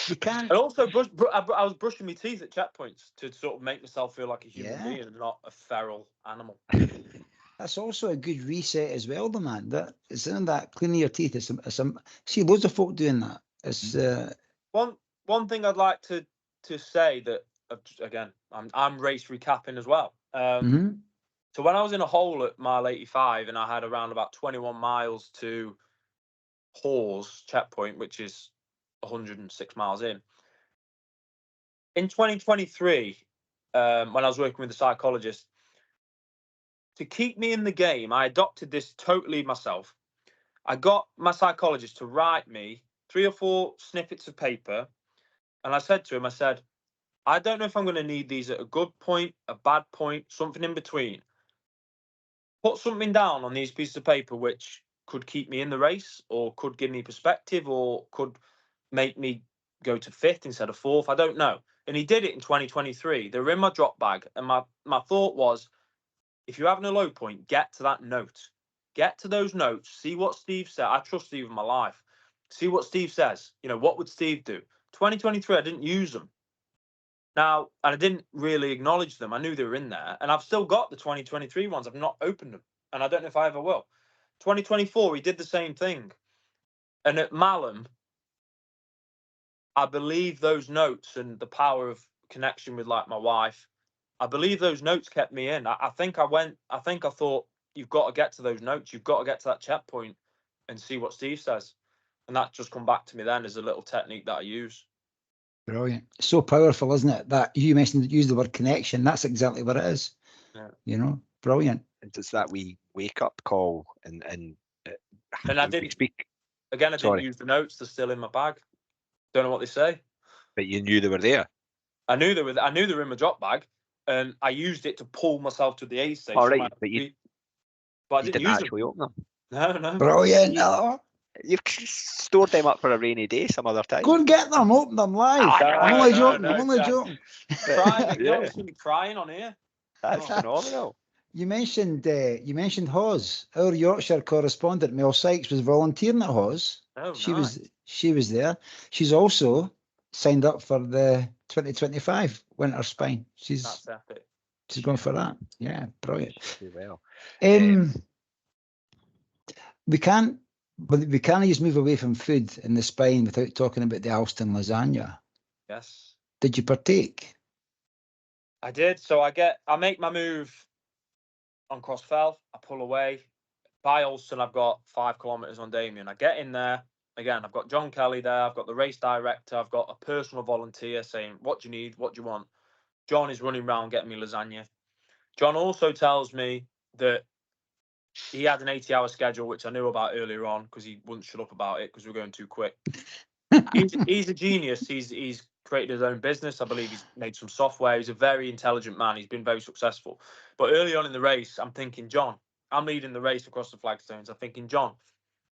You can't. And also, I was brushing my teeth at checkpoints to sort of make myself feel like a human being and not a feral animal. That's also a good reset as well, though, man. That isn't that cleaning your teeth. See loads of folk doing that. It's one thing I'd like to say that again, I'm race recapping as well. So when I was in a hole at mile 85 and I had around about 21 miles to Hawes checkpoint, which is 106 miles in 2023, when I was working with a psychologist, to keep me in the game, I adopted this totally myself. I got my psychologist to write me 3 or 4 snippets of paper. And I said to him, I don't know if I'm going to need these at a good point, a bad point, something in between. Put something down on these pieces of paper which could keep me in the race or could give me perspective or could make me go to 5th instead of 4th. I don't know. And he did it in 2023. They were in my drop bag. And my thought was, if you're having a low point, get to that note. Get to those notes. See what Steve said. I trust Steve in my life. See what Steve says. You know, what would Steve do? 2023, I didn't use them. Now, and I didn't really acknowledge them. I knew they were in there. And I've still got the 2023 ones. I've not opened them. And I don't know if I ever will. 2024, he did the same thing. And at Malham, I believe those notes and the power of connection with like my wife, I believe those notes kept me in. I think I thought, you've got to get to those notes. You've got to get to that checkpoint and see what Steve says. And that just come back to me then as a little technique that I use. Brilliant. So powerful, isn't it? That you use the word connection. That's exactly what it is. Yeah. You know, brilliant. It's that we wake up call and I when we didn't speak. again. I didn't Sorry. use the notes. They're still in my bag. Don't know what they say. But you knew they were there. I knew they were in my drop bag, and I used it to pull myself to the aid station. All right, but you I didn't use actually open them. No. Brilliant. You- Oh, You've stored them up for a rainy day some other time. go and get them. Open them live. Oh, I'm no, only no, joking. no, I'm only Jack. joking. Crying. You Yeah. always see me crying on here. That's Oh. phenomenal. You mentioned Hawes. Our Yorkshire correspondent Mel Sykes was volunteering at Hawes. Oh, She nice. was there. She's also signed up for the 2025 Winter Spine. That's epic. She's going for that. Yeah, brilliant. Do well. We can't just move away from food in the Spine without talking about the Alston lasagna. Yes, Did you partake? I did. So I make my move on Crossfell. I pull away. By Alston, I've got 5 kilometres on Damien. I get in there. Again, I've got John Kelly there. I've got the race director. I've got a personal volunteer saying, what do you need? What do you want? John is running around getting me lasagna. John also tells me that he had an 80-hour schedule, which I knew about earlier on because he wouldn't shut up about it because we were going too quick. He's a genius. He's created his own business. I believe he's made some software. He's a very intelligent man. He's been very successful. But early on in the race, I'm thinking, John, I'm leading the race across the flagstones. I'm thinking, John,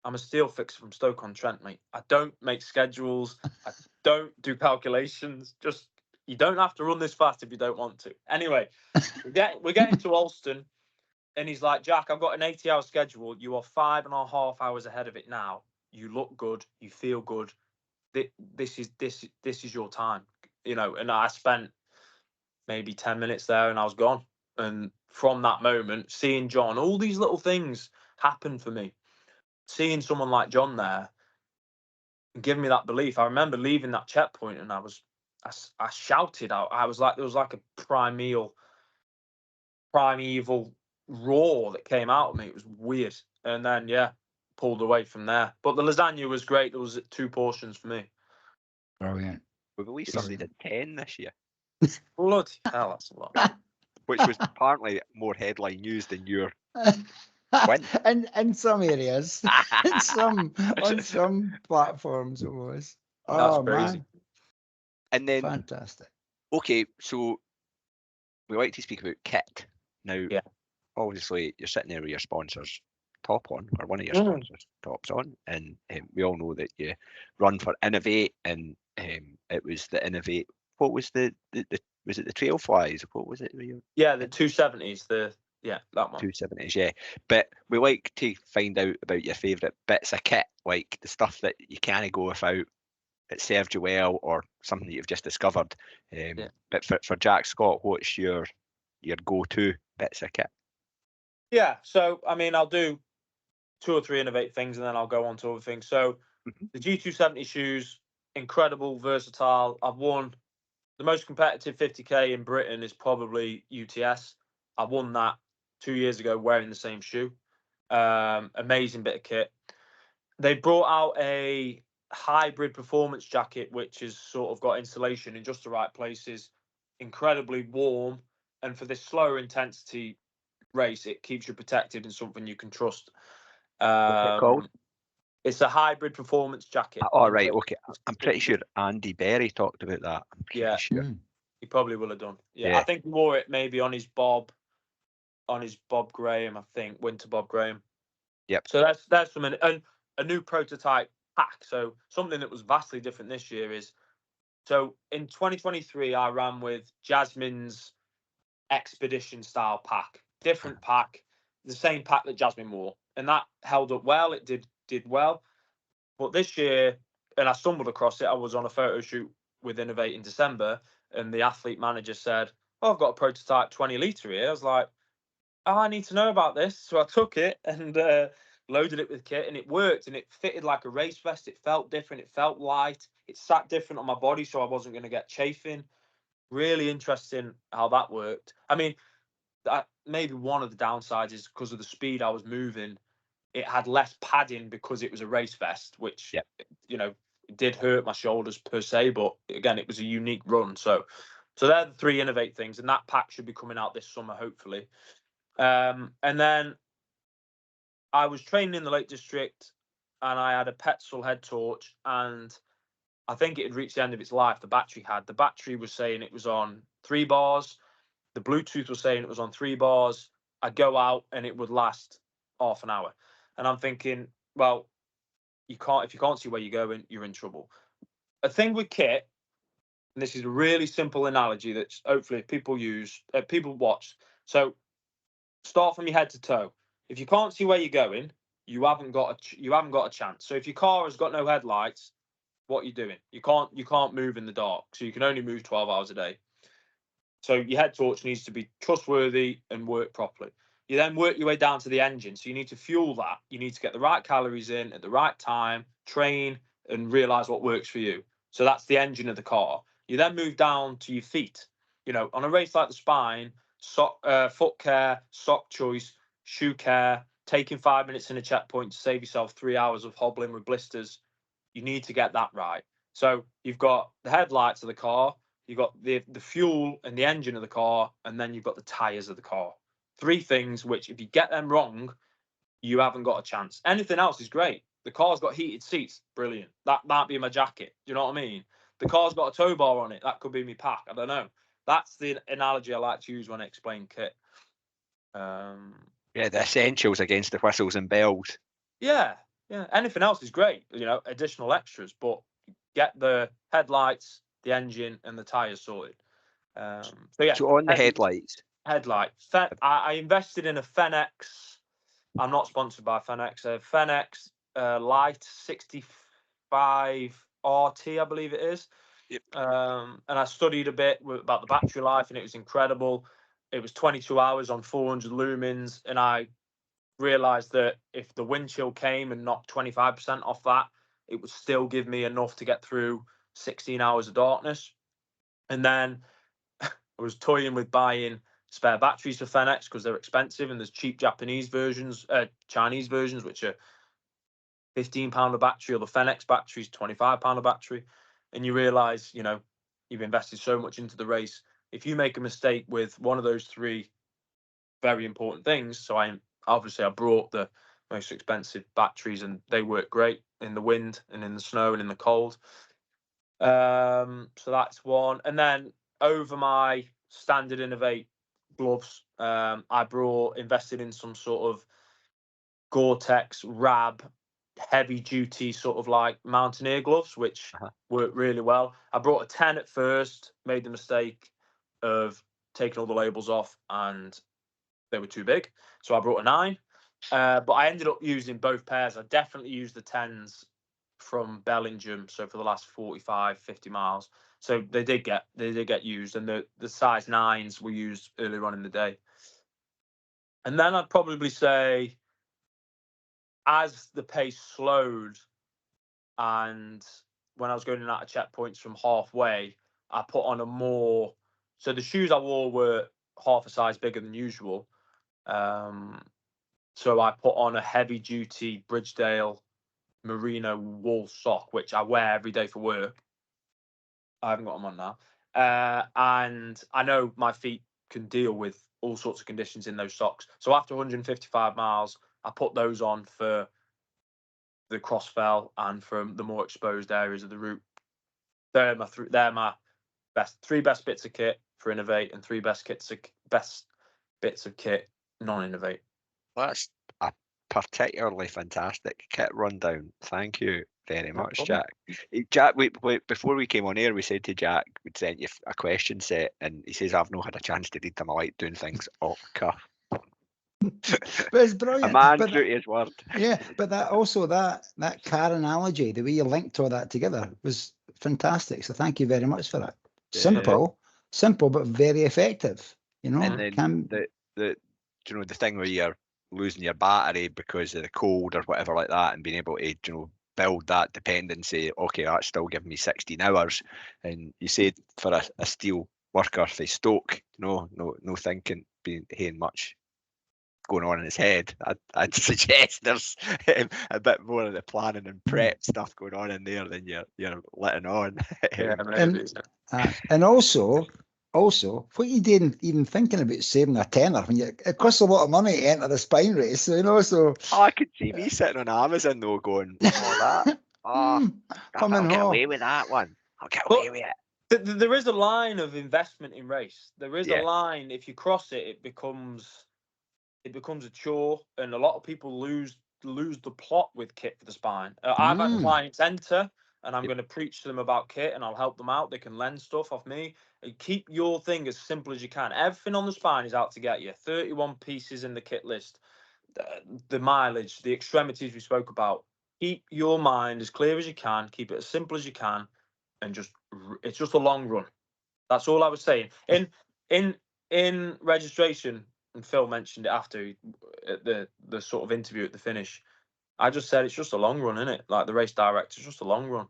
I'm a steel fixer from Stoke-on-Trent, mate. I don't make schedules. I don't do calculations. Just, you don't have to run this fast if you don't want to. Anyway, we're getting to Alston, and he's like, Jack, I've got an 80-hour schedule. You are 5.5 hours ahead of it now. You look good. You feel good. This is your time, you know. And I spent maybe 10 minutes there, and I was gone. And from that moment, seeing John, all these little things happen for me. Seeing someone like John there and giving me that belief. I remember leaving that checkpoint, and I shouted out. I was like, there was like a primeval roar that came out of me. It was weird. And then pulled away from there. But the lasagna was great. There was 2 portions for me. Brilliant. We believe somebody did 10 this year, Bloody hell, that's a lot. which was apparently more headline news than your win. in some areas, on some platforms it was. That's Oh crazy. man, And then, fantastic. okay, so we like to speak about kit. Now, Yeah. obviously, you're sitting there with your sponsors top on, or one of your sponsors tops on, and we all know that you run for Innovate, and it was the Innovate. What was the was it the Trail Flies? What was it? Yeah, the 270s. That one. 270s, yeah. But we like to find out about your favourite bits of kit, like the stuff that you can't go without, it served you well, or something that you've just discovered. But for Jack Scott, what's your go-to bits of kit? Yeah, so I mean, I'll do 2 or 3 Innovate things, and then I'll go on to other things. So the G270 shoes, incredible, versatile. I've won the most competitive 50k in Britain is probably UTS. I won that 2 years ago wearing the same shoe. Amazing bit of kit. They brought out a hybrid performance jacket, which has sort of got insulation in just the right places, incredibly warm, and for this slower intensity race, it keeps you protected and something you can trust. What's it called? It's a hybrid performance jacket. Oh, right, okay. I'm pretty sure Andy Berry talked about that. I'm pretty sure. He probably will have done. Yeah, Yeah. I think he wore it maybe on his Bob Graham, I think, Winter Bob Graham. Yep. So that's something, and a new prototype pack. So something that was vastly different this year is, so in 2023, I ran with Jasmine's expedition style pack, different pack, the same pack that Jasmine wore, and that held up well. It did well. But this year, and I stumbled across it. I was on a photo shoot with Innovate in December, and the athlete manager said, "Oh, I've got a prototype 20 litre here." I was like, "Oh, I need to know about this." So I took it and loaded it with kit, and it worked, and it fitted like a race vest. It felt different. It felt light. It sat different on my body, so I wasn't going to get chafing. Really interesting how that worked. I mean, maybe one of the downsides is because of the speed I was moving. It had less padding because it was a race vest, which, It did hurt my shoulders per se, but again, it was a unique run. So they're the 3 innovate things, and that pack should be coming out this summer, hopefully. And then I was training in the Lake District, and I had a Petzl head torch, and I think it had reached the end of its life. The battery was saying it was on 3 bars. The Bluetooth was saying it was on 3 bars. I'd go out and it would last half an hour. And I'm thinking, well, if you can't see where you're going, you're in trouble. A thing with kit, and this is a really simple analogy that hopefully people watch. So start from your head to toe. If you can't see where you're going, you haven't got a chance. So if your car has got no headlights, what are you doing? You can't move in the dark. So you can only move 12 hours a day. So your head torch needs to be trustworthy and work properly. You then work your way down to the engine. So you need to fuel that. You need to get the right calories in at the right time, train, and realize what works for you. So that's the engine of the car. You then move down to your feet. You know, on a race like the Spine, foot care, sock choice, shoe care, taking 5 minutes in a checkpoint to save yourself 3 hours of hobbling with blisters. You need to get that right. So you've got the headlights of the car, you've got the fuel and the engine of the car, and then you've got the tyres of the car. 3 things which, if you get them wrong, you haven't got a chance. Anything else is great. The car's got heated seats, brilliant. That might be my jacket. Do you know what I mean? The car's got a tow bar on it. That could be my pack. I don't know. That's the analogy I like to use when I explain kit. Yeah, the essentials against the whistles and bells. Yeah. Anything else is great. You know, additional extras, but get the headlights, the engine, and the tyres sorted. So yeah. So on the headlights. I invested in a Fenix. I'm not sponsored by Fenix. A Fenix Light 65 RT, I believe it is. Yep. And I studied a bit about the battery life, and it was incredible. It was 22 hours on 400 lumens, and I realised that if the wind chill came and knocked 25% off that, it would still give me enough to get through 16 hours of darkness. And then I was toying with buying spare batteries for Fenix because they're expensive, and there's cheap Chinese versions, which are £15 a battery, or the Fenix batteries, £25 a battery. And you realise, you know, you've invested so much into the race. If you make a mistake with one of those 3 very important things, so I brought the most expensive batteries, and they work great in the wind and in the snow and in the cold. So that's one. And then over my standard Innovate gloves, I invested in some sort of Gore-Tex Rab heavy duty sort of like mountaineer gloves, which work really well. I brought a 10 at first, made the mistake of taking all the labels off, and they were too big. So I brought a 9. But I ended up using both pairs. I definitely used the 10s from Bellingham, so for the last 45, 50 miles. So they did get used, and the size 9s were used earlier on in the day. And then I'd probably say, as the pace slowed, and when I was going in out of checkpoints from halfway, I put on so the shoes I wore were half a size bigger than usual. So I put on a heavy duty Bridgedale merino wool sock, which I wear every day for work. I haven't got them on now. And I know my feet can deal with all sorts of conditions in those socks. So after 155 miles, I put those on for the crossfell and from the more exposed areas of the route. They're my 3 best bits of kit for Innovate, and 3 best bits of kit non-Innovate. That's a particularly fantastic kit rundown. Thank you very much, Jack. Jack, before we came on air, we said to Jack, we'd sent you a question set, and he says, I've not had a chance to read them. I like doing things off cuff. But it's brilliant. A man true to his word. Yeah, but that car analogy, the way you linked all that together, was fantastic. So thank you very much for that. Simple, but very effective. You know, and then the thing where you're losing your battery because of the cold or whatever like that, and being able to build that dependency. Okay, that's still giving me 16 hours, and you said for a steel worker for Stoke, no thinking, being much. going on in his head. I'd suggest there's a bit more of the planning and prep stuff going on in there than you're letting on. Yeah, maybe. And also, what you did even thinking about saving a tenner when it costs a lot of money to enter the spine race, you know. So I could see me sitting on Amazon though, going, "Oh, that, I'll get away with that one. I'll get away with it." There is a line of investment in race. There is a Yeah. line. If you cross it, it becomes a chore, and a lot of people lose the plot with kit for the spine. I've had clients enter, and I'm going to preach to them about kit, and I'll help them out. They can lend stuff off me. And keep your thing as simple as you can. Everything on the spine is out to get you. 31 pieces in the kit list. The mileage, the extremities we spoke about. Keep your mind as clear as you can. Keep it as simple as you can, and it's just a long run. That's all I was saying. In registration, and Phil mentioned it after at the sort of interview at the finish. I just said it's just a long run, isn't it? Like the race director, it's just a long run.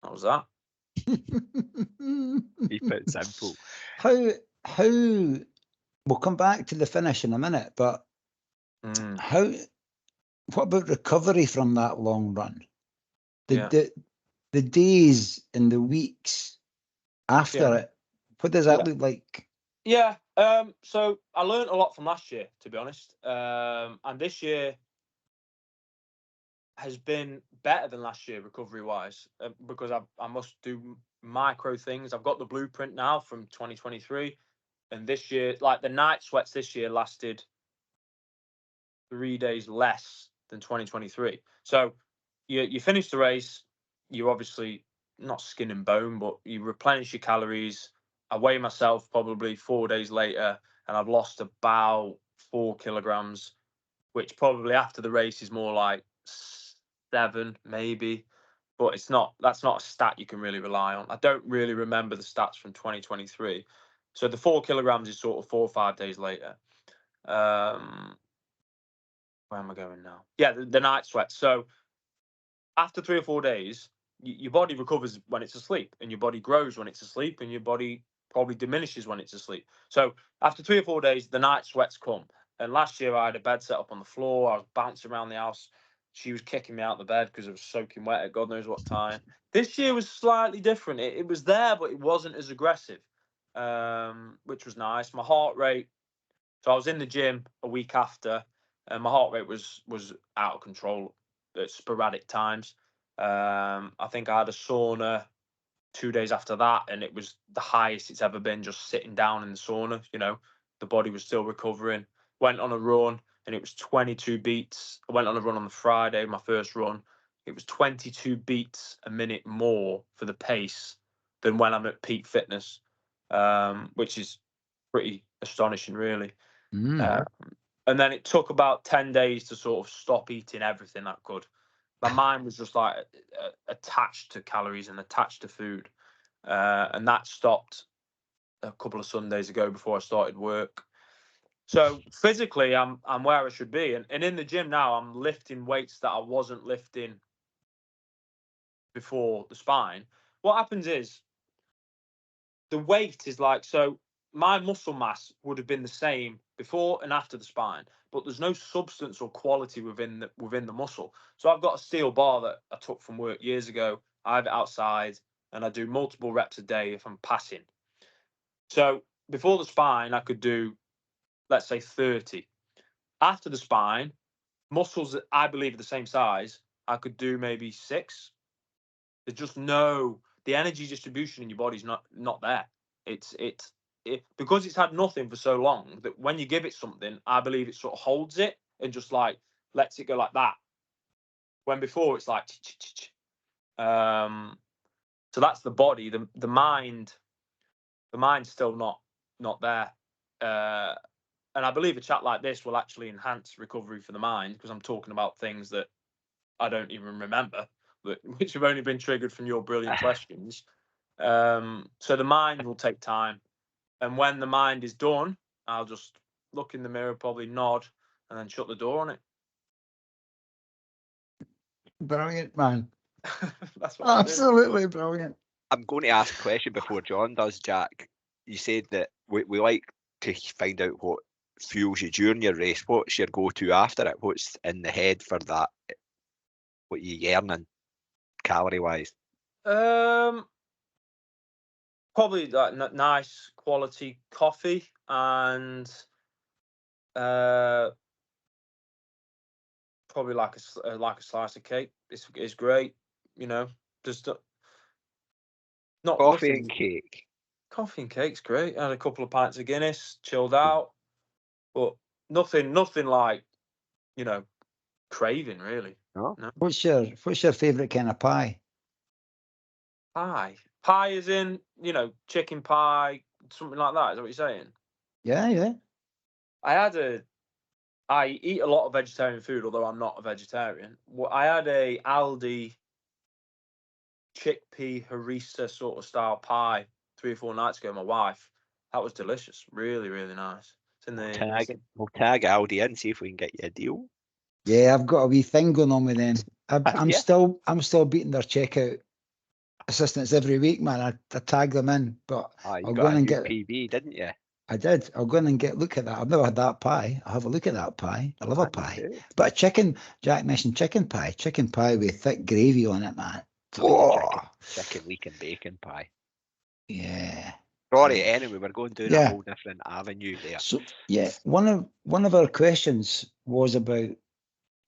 That was that. Keep it simple. How we'll come back to the finish in a minute, but what about recovery from that long run? The days and the weeks after it, what does that look like? Yeah. So I learned a lot from last year, to be honest. And this year has been better than last year recovery wise, because I must do micro things. I've got the blueprint now from 2023, and this year, like the night sweats this year lasted 3 days less than 2023. So you finish the race, you obviously not skin and bone, but you replenish your calories. I weigh myself probably 4 days later, and I've lost about 4 kilograms, which probably after the race is more like 7 maybe, but that's not a stat you can really rely on. I don't really remember the stats from 2023, so the 4 kilograms is sort of 4 or 5 days later. Where am I going now? Yeah, the night sweat. So after 3 or 4 days, your body recovers when it's asleep, and your body grows when it's asleep, and your body probably diminishes when it's asleep. So after 3 or 4 days, the night sweats come. And last year I had a bed set up on the floor. I was bouncing around the house. She was kicking me out of the bed because it was soaking wet at God knows what time. This year was slightly different. It was there, but it wasn't as aggressive, which was nice. My heart rate. So I was in the gym a week after, and my heart rate was out of control at sporadic times. I think I had a sauna 2 days after that, and it was the highest it's ever been just sitting down in the sauna. You know, the body was still recovering. Went on a run, and it was 22 beats. I went on a run on the Friday, my first run. It was 22 beats a minute more for the pace than when I'm at peak fitness, which is pretty astonishing, really. And then it took about 10 days to sort of stop eating everything I could. My mind was just like attached to calories and attached to food. And that stopped a couple of Sundays ago before I started work. So physically, I'm where I should be. And in the gym now, I'm lifting weights that I wasn't lifting before the spine. What happens is the weight is like, so my muscle mass would have been the same before and after the spine, but there's no substance or quality within the muscle. So I've got a steel bar that I took from work years ago. I have it outside, and I do multiple reps a day if I'm passing. So before the spine, I could do, let's say, 30. After the spine, muscles that I believe are the same size, I could do maybe 6. There's just the energy distribution in your body's not there. It's because it's had nothing for so long that when you give it something, I believe it sort of holds it and just like lets it go like that. When before it's like, so that's the body. The mind's still not there. And I believe a chat like this will actually enhance recovery for the mind, because I'm talking about things that I don't even remember, which have only been triggered from your brilliant questions. So the mind will take time. And when the mind is done, I'll just look in the mirror, probably nod, and then shut the door on it. Brilliant, man. That's what absolutely brilliant. I'm going to ask a question before John does, Jack. You said that we like to find out what fuels you during your race? What's your go-to after it? What's in the head for that? What you yearning calorie-wise? Probably that nice quality coffee and probably like a slice of cake. It's great, you know. Just not Coffee nothing. and cake. Coffee and cake's great. I had a couple of pints of Guinness, chilled out, but nothing like, you know, craving really. No. No. What's your favourite kind of pie? Pie is in, you know, chicken pie, something like that. Is that what you're saying? Yeah. I eat a lot of vegetarian food, although I'm not a vegetarian. I had a Aldi chickpea harissa sort of style pie 3 or 4 nights ago with my wife. That was delicious. Really, really nice. It's in the We'll tag Aldi in, see if we can get you a deal. Yeah, I've got a wee thing going on with them. I'm Yeah. still beating their checkout assistants every week, man. I tag them in, but You I'll go got in a and new get. PB, didn't you? I did. I'll go in and look at that. I've never had that pie. I'll have a look at that pie. I love a pie. Too. But a chicken, Jack mentioned chicken pie with thick gravy on it, man. Chicken leek and bacon pie. Yeah. Sorry, anyway, we're going down a whole different avenue there. So yeah, one of our questions was about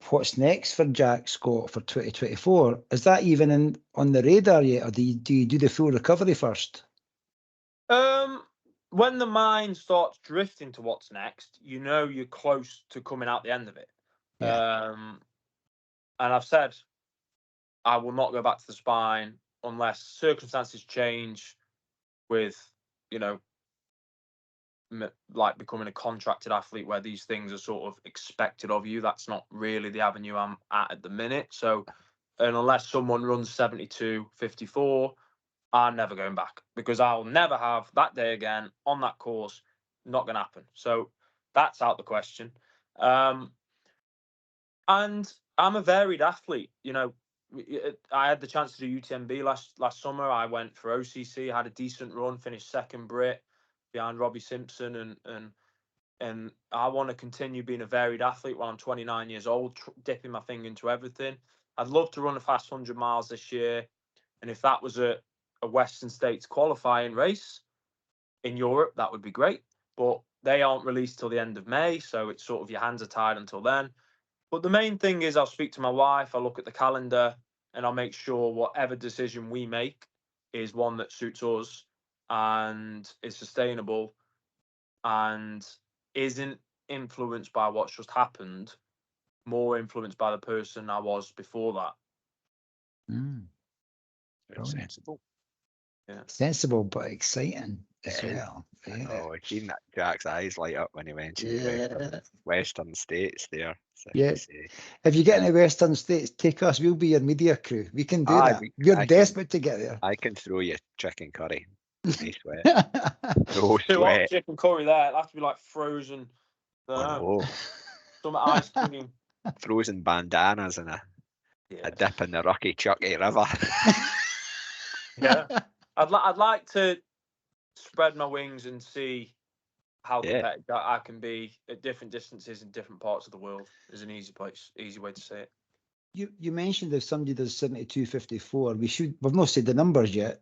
what's next for Jack Scott for 2024. Is that even on the radar yet, or do you do the full recovery first? When the mind starts drifting to what's next, you know you're close to coming out the end of it. Yeah. And I've said I will not go back to the spine unless circumstances change with, you know, like becoming a contracted athlete where these things are sort of expected of you. That's not really the avenue I'm at the minute. So, and unless someone runs 72:54, I'm never going back, because I'll never have that day again on that course. Not going to happen. So that's out the question. And I'm a varied athlete. You know, I had the chance to do UTMB last summer. I went for OCC, had a decent run, finished second Brit behind Robbie Simpson, and I want to continue being a varied athlete while I'm 29 years old, dipping my finger into everything. I'd love to run a fast 100 miles this year, and if that was a Western States qualifying race in Europe, that would be great. But they aren't released till the end of May, so it's sort of your hands are tied until then. But the main thing is I'll speak to my wife, I'll look at the calendar, and I'll make sure whatever decision we make is one that suits us and is sustainable and isn't influenced by what's just happened, more influenced by the person I was before that. Sensible. Yeah. Sensible but exciting as Yeah. well. Yeah. Oh, I've seen that Jack's eyes light up when he mentioned Western States there. Yes. If you get in the Western States, take us. We'll be your media crew. We can do that. We're desperate to get there. I can throw you chicken curry. No sweat. No sweat. Chicken curry there. It'll have to be like frozen. Some ice cream. Frozen bandanas and a dip in the Rocky Chucky River. Yeah. I'd like to spread my wings and see how competitive I can be at different distances in different parts of the world. Is an easy way to say it. You mentioned if somebody does 72:54, we've not said the numbers yet.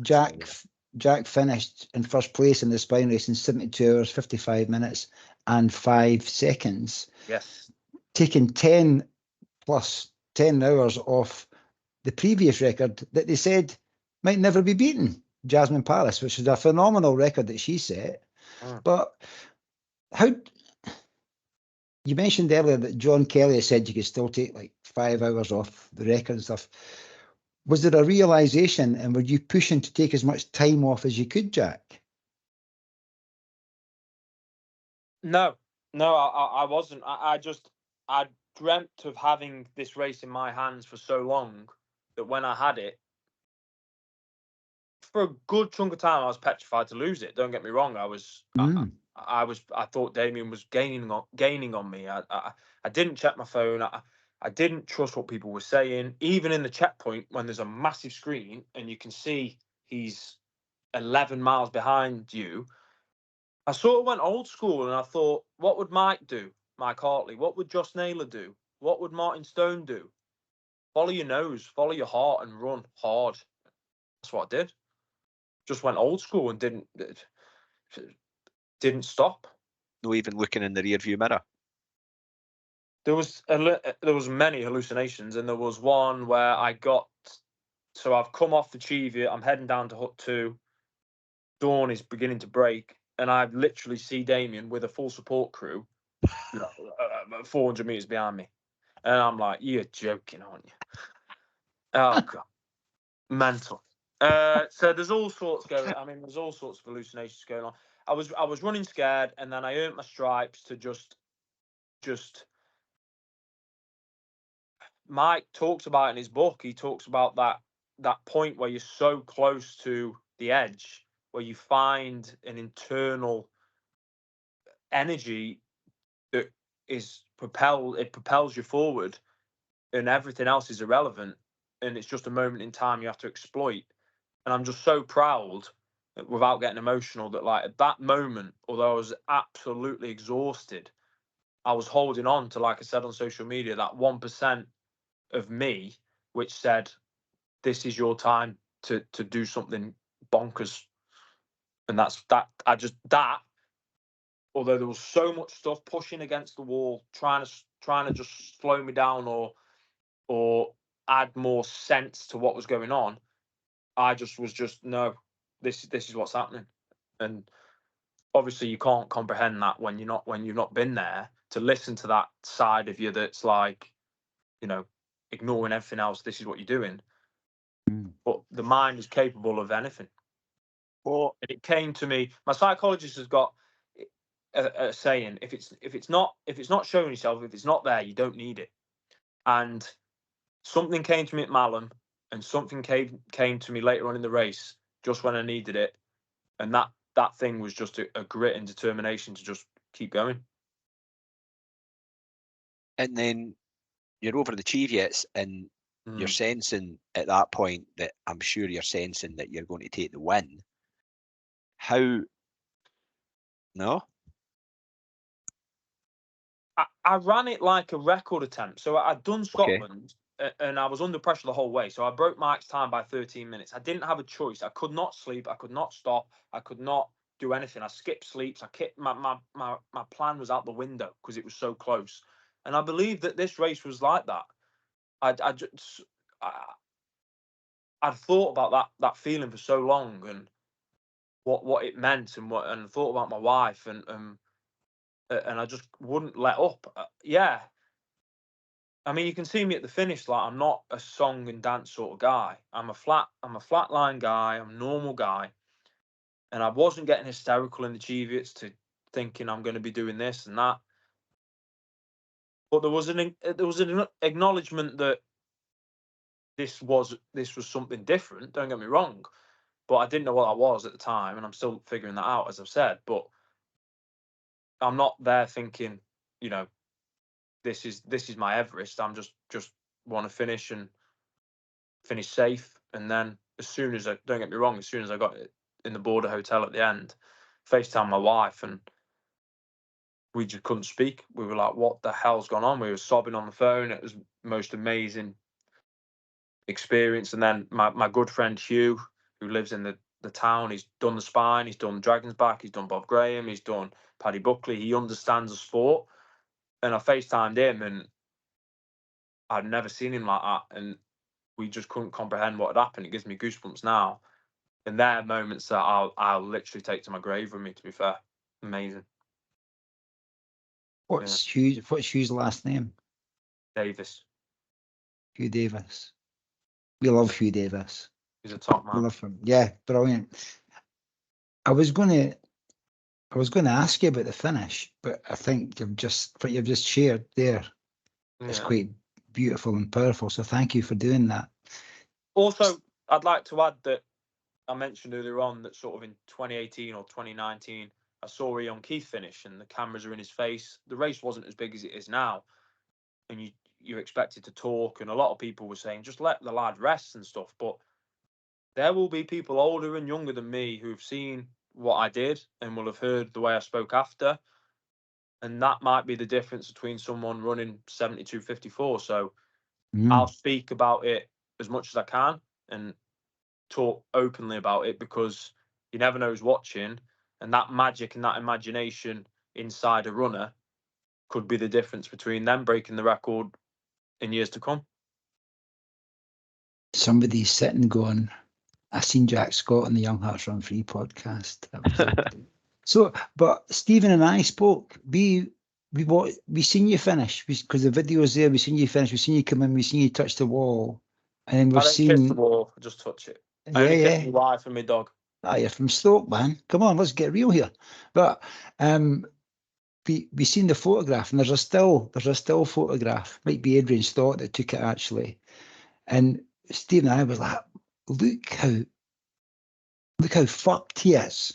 Jack finished in first place in the spine race in 72 hours, 55 minutes and 5 seconds. Yes. Taking 10 hours off the previous record that they said might never be beaten, Jasmine Paris, which is a phenomenal record that she set. But you mentioned earlier that John Kelly said you could still take like 5 hours off the record and stuff. Was there a realization, and were you pushing to take as much time off as you could, Jack? No, I wasn't. I dreamt of having this race in my hands for so long that when I had it, for a good chunk of time, I was petrified to lose it. Don't get me wrong. I thought Damien was gaining on me. I didn't check my phone. I didn't trust what people were saying. Even in the checkpoint, when there's a massive screen and you can see he's 11 miles behind you, I sort of went old school, and I thought, what would Mike do? Mike Hartley. What would Josh Naylor do? What would Martin Stone do? Follow your nose, follow your heart, and run hard. That's what I did. Just went old school and didn't stop. No even looking in the rear view mirror. There was many hallucinations, and there was one where so I've come off the Cheviot, I'm heading down to Hut 2. Dawn is beginning to break, and I literally see Damien with a full support crew, 400 meters behind me, and I'm like, "You're joking, aren't you?" Oh god, mental. So there's all sorts going. I mean, there's all sorts of hallucinations going on. I was running scared, and then I earned my stripes to just. Mike talks about it in his book. He talks about that point where you're so close to the edge, where you find an internal energy that it propels you forward, and everything else is irrelevant, and it's just a moment in time you have to exploit. And I'm just so proud, without getting emotional, that like at that moment, although I was absolutely exhausted, I was holding on to, like I said on social media, that 1% of me which said, this is your time to do something bonkers. And that's that. Although there was so much stuff pushing against the wall, trying to just slow me down or add more sense to what was going on, I was no, this is what's happening. And obviously you can't comprehend that when you've not been there, to listen to that side of you that's like, ignoring everything else. This is what you're doing. But the mind is capable of anything. Well, And it came to me. My psychologist has got a saying: if it's not showing yourself, if it's not there, you don't need it. And something came to me at Malham, and something came to me later on in the race, just when I needed it. And that thing was just a grit and determination to just keep going. and then you're over the Cheviots, and you're sensing at that point that I'm sure you're sensing that you're going to take the win. How? No. I ran it like a record attempt. So I'd done Scotland, and I was under pressure the whole way. So I broke Mike's time by 13 minutes. I didn't have a choice. I could not sleep. I could not stop. I could not do anything. I skipped sleeps. My plan was out the window because it was so close. And I believe that this race was like that. I'd thought about that feeling for so long, and what it meant, and thought about my wife, and I just wouldn't let up. Yeah. I mean, you can see me at the finish. Like, I'm not a song and dance sort of guy. I'm a flatline guy. I'm a normal guy, and I wasn't getting hysterical in the Cheviots to thinking I'm going to be doing this and that. But there was an acknowledgement that this was something different. Don't get me wrong, but I didn't know what I was at the time, and I'm still figuring that out, as I've said. But I'm not there thinking, this is my Everest. I'm just want to finish safe, and then as soon as don't get me wrong, as soon as I got in the border hotel at the end, FaceTime my wife, and we just couldn't speak. We were like, what the hell's gone on? We were sobbing on the phone. It was the most amazing experience. And then my good friend Hugh, who lives in the town, he's done the Spine, he's done Dragon's Back, he's done Bob Graham, he's done Paddy Buckley. He understands the sport. And I FaceTimed him, and I'd never seen him like that. And we just couldn't comprehend what had happened. It gives me goosebumps now. And they're moments that I'll literally take to my grave with me, to be fair. Amazing. What's Hugh's last name? Davis. Hugh Davis. We love Hugh Davis. He's a top man. We love him. Yeah, brilliant. I was going to ask you about the finish, but I think what you've just shared there is quite beautiful and powerful. So thank you for doing that. Also, I'd like to add that I mentioned earlier on that sort of in 2018 or 2019, I saw Ian Keith finish, and the cameras are in his face. The race wasn't as big as it is now, and you're expected to talk, and a lot of people were saying, just let the lad rest and stuff. But there will be people older and younger than me who've seen what I did and will have heard the way I spoke after. And that might be the difference between someone running 72.54. So I'll speak about it as much as I can and talk openly about it, because you never know who's watching, and that magic and that imagination inside a runner could be the difference between them breaking the record in years to come. Somebody's sitting going, I seen Jack Scott on the Young Hearts Run Free podcast. So, but Stephen and I spoke. We seen you finish because the video's there. We seen you finish. We seen you come in. We seen you touch the wall, and then I we've don't seen. kiss the wall, I just touch it. I Yeah, only kiss yeah. my wife and my dog. Ah, you're from Stoke, man. Come on, let's get real here. But we seen the photograph, and there's a still photograph. Might be Adrian's thought that took it actually. And Steve and I was like, look how fucked he is.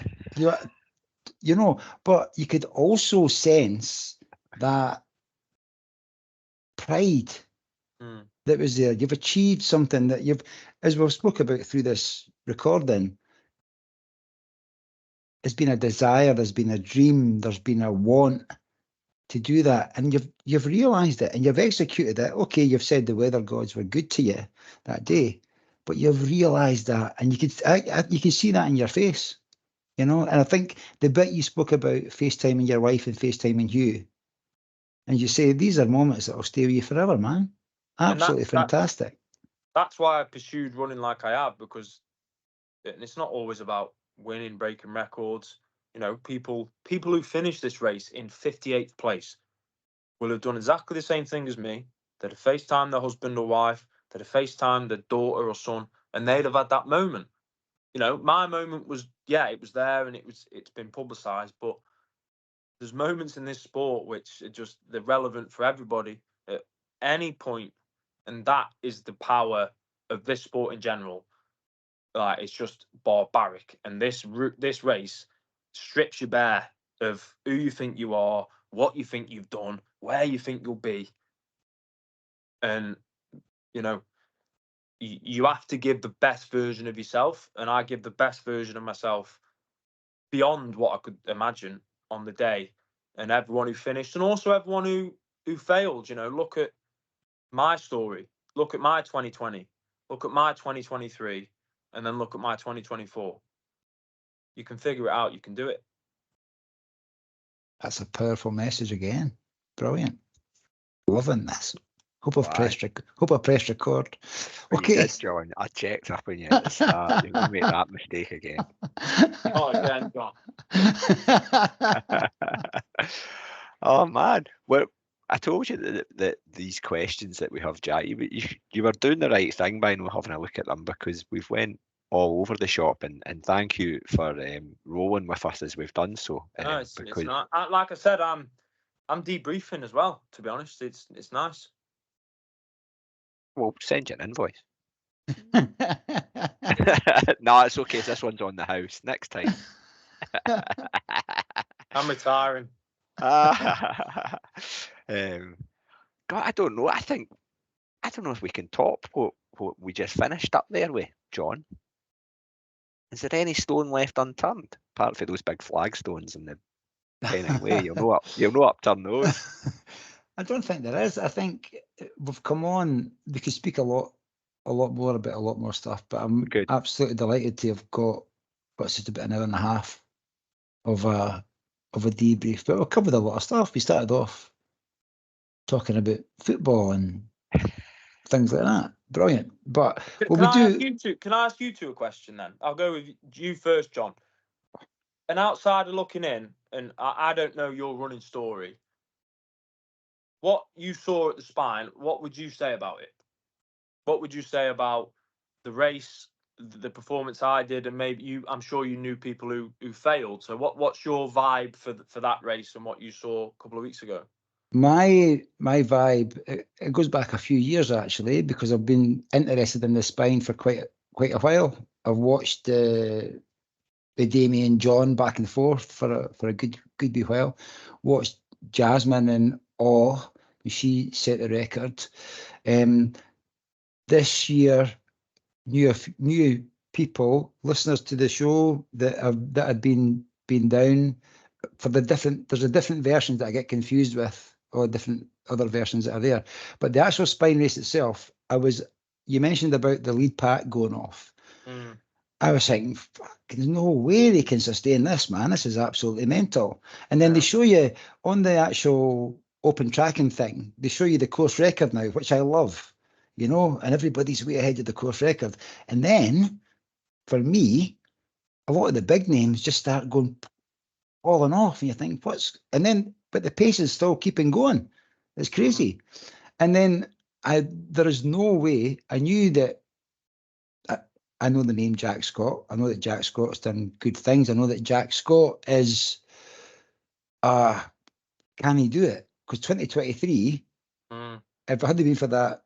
You know, but you could also sense that pride that was there. You've achieved something that you've, as we've spoke about through this recording, there's been a desire, there's been a dream, there's been a want to do that, and you've realised it and you've executed it. Okay, you've said the weather gods were good to you that day, but you've realised that, and you can see that in your face, you know. And I think the bit you spoke about FaceTiming your wife and FaceTiming you, and you say these are moments that will stay with you forever, man. Absolutely fantastic. That's why I pursued running like I have, because it's not always about winning, breaking records. You know, people who finish this race in 58th place will have done exactly the same thing as me. They'd have FaceTimed their husband or wife, they'd have FaceTimed their daughter or son, and they'd have had that moment. You know, my moment was, it was there and it's been publicised, but there's moments in this sport which are just, they're relevant for everybody at any point, and that is the power of this sport in general. Like, it's just barbaric, and this race strips you bare of who you think you are, what you think you've done, where you think you'll be, and you know, you have to give the best version of yourself, and I give the best version of myself beyond what I could imagine on the day. And everyone who finished, and also everyone who failed, you know, look at my story, look at my 2020, look at my 2023, and then look at my 2024. You can figure it out. You can do it. That's a powerful message again. Brilliant. Loving this. Hope I've pressed record. Okay. You did, John. I checked up on you at the start. You won't make that mistake again. Not again, John. Oh man. Well, I told you that these questions that we have, Jack, you were doing the right thing by not having a look at them, because we've went all over the shop, and thank you for rolling with us as we've done so. No, it's not. Like I said, I'm debriefing as well. To be honest, it's nice. We'll send you an invoice. No, it's okay. This one's on the house. Next time. I'm retiring. God, I don't know. I don't know if we can top what we just finished up there with, John. Is there any stone left unturned, apart from those big flagstones in the Pennine Way? You'll not upturn those. I don't think there is. I think we've come on. We could speak a lot more about a lot more stuff, but I'm absolutely delighted to have got what's just about an hour and a half of a debrief. But we've covered a lot of stuff. We started off talking about football and things like that. Brilliant. But can I ask you two a question then? I'll go with you first, John. An outsider looking in, and I don't know your running story. What you saw at the Spine, what would you say about it? What would you say about the race, the performance I did, and maybe I'm sure you knew people who failed. So what's your vibe for that race and what you saw a couple of weeks ago? My vibe, it goes back a few years actually, because I've been interested in the Spine for quite a while. I've watched the Damien John back and forth for a good wee while. Watched Jasmine in awe. She set the record. This year, knew people, listeners to the show that have been down for the different. There's a different versions that I get confused with, or different other versions that are there. But the actual spine race itself, you mentioned about the lead pack going off. Mm. I was thinking, fuck, there's no way they can sustain this, man. This is absolutely mental. And then they show you on the actual open tracking thing, they show you the course record now, which I love, you know, and everybody's way ahead of the course record. And then, for me, a lot of the big names just start falling off, and you think, but the pace is still keeping going. It's crazy. And then there is no way. I knew that. I know the name Jack Scott. I know that Jack Scott's done good things. I know that Jack Scott is. Can he do it? Because 2023, if it hadn't been for that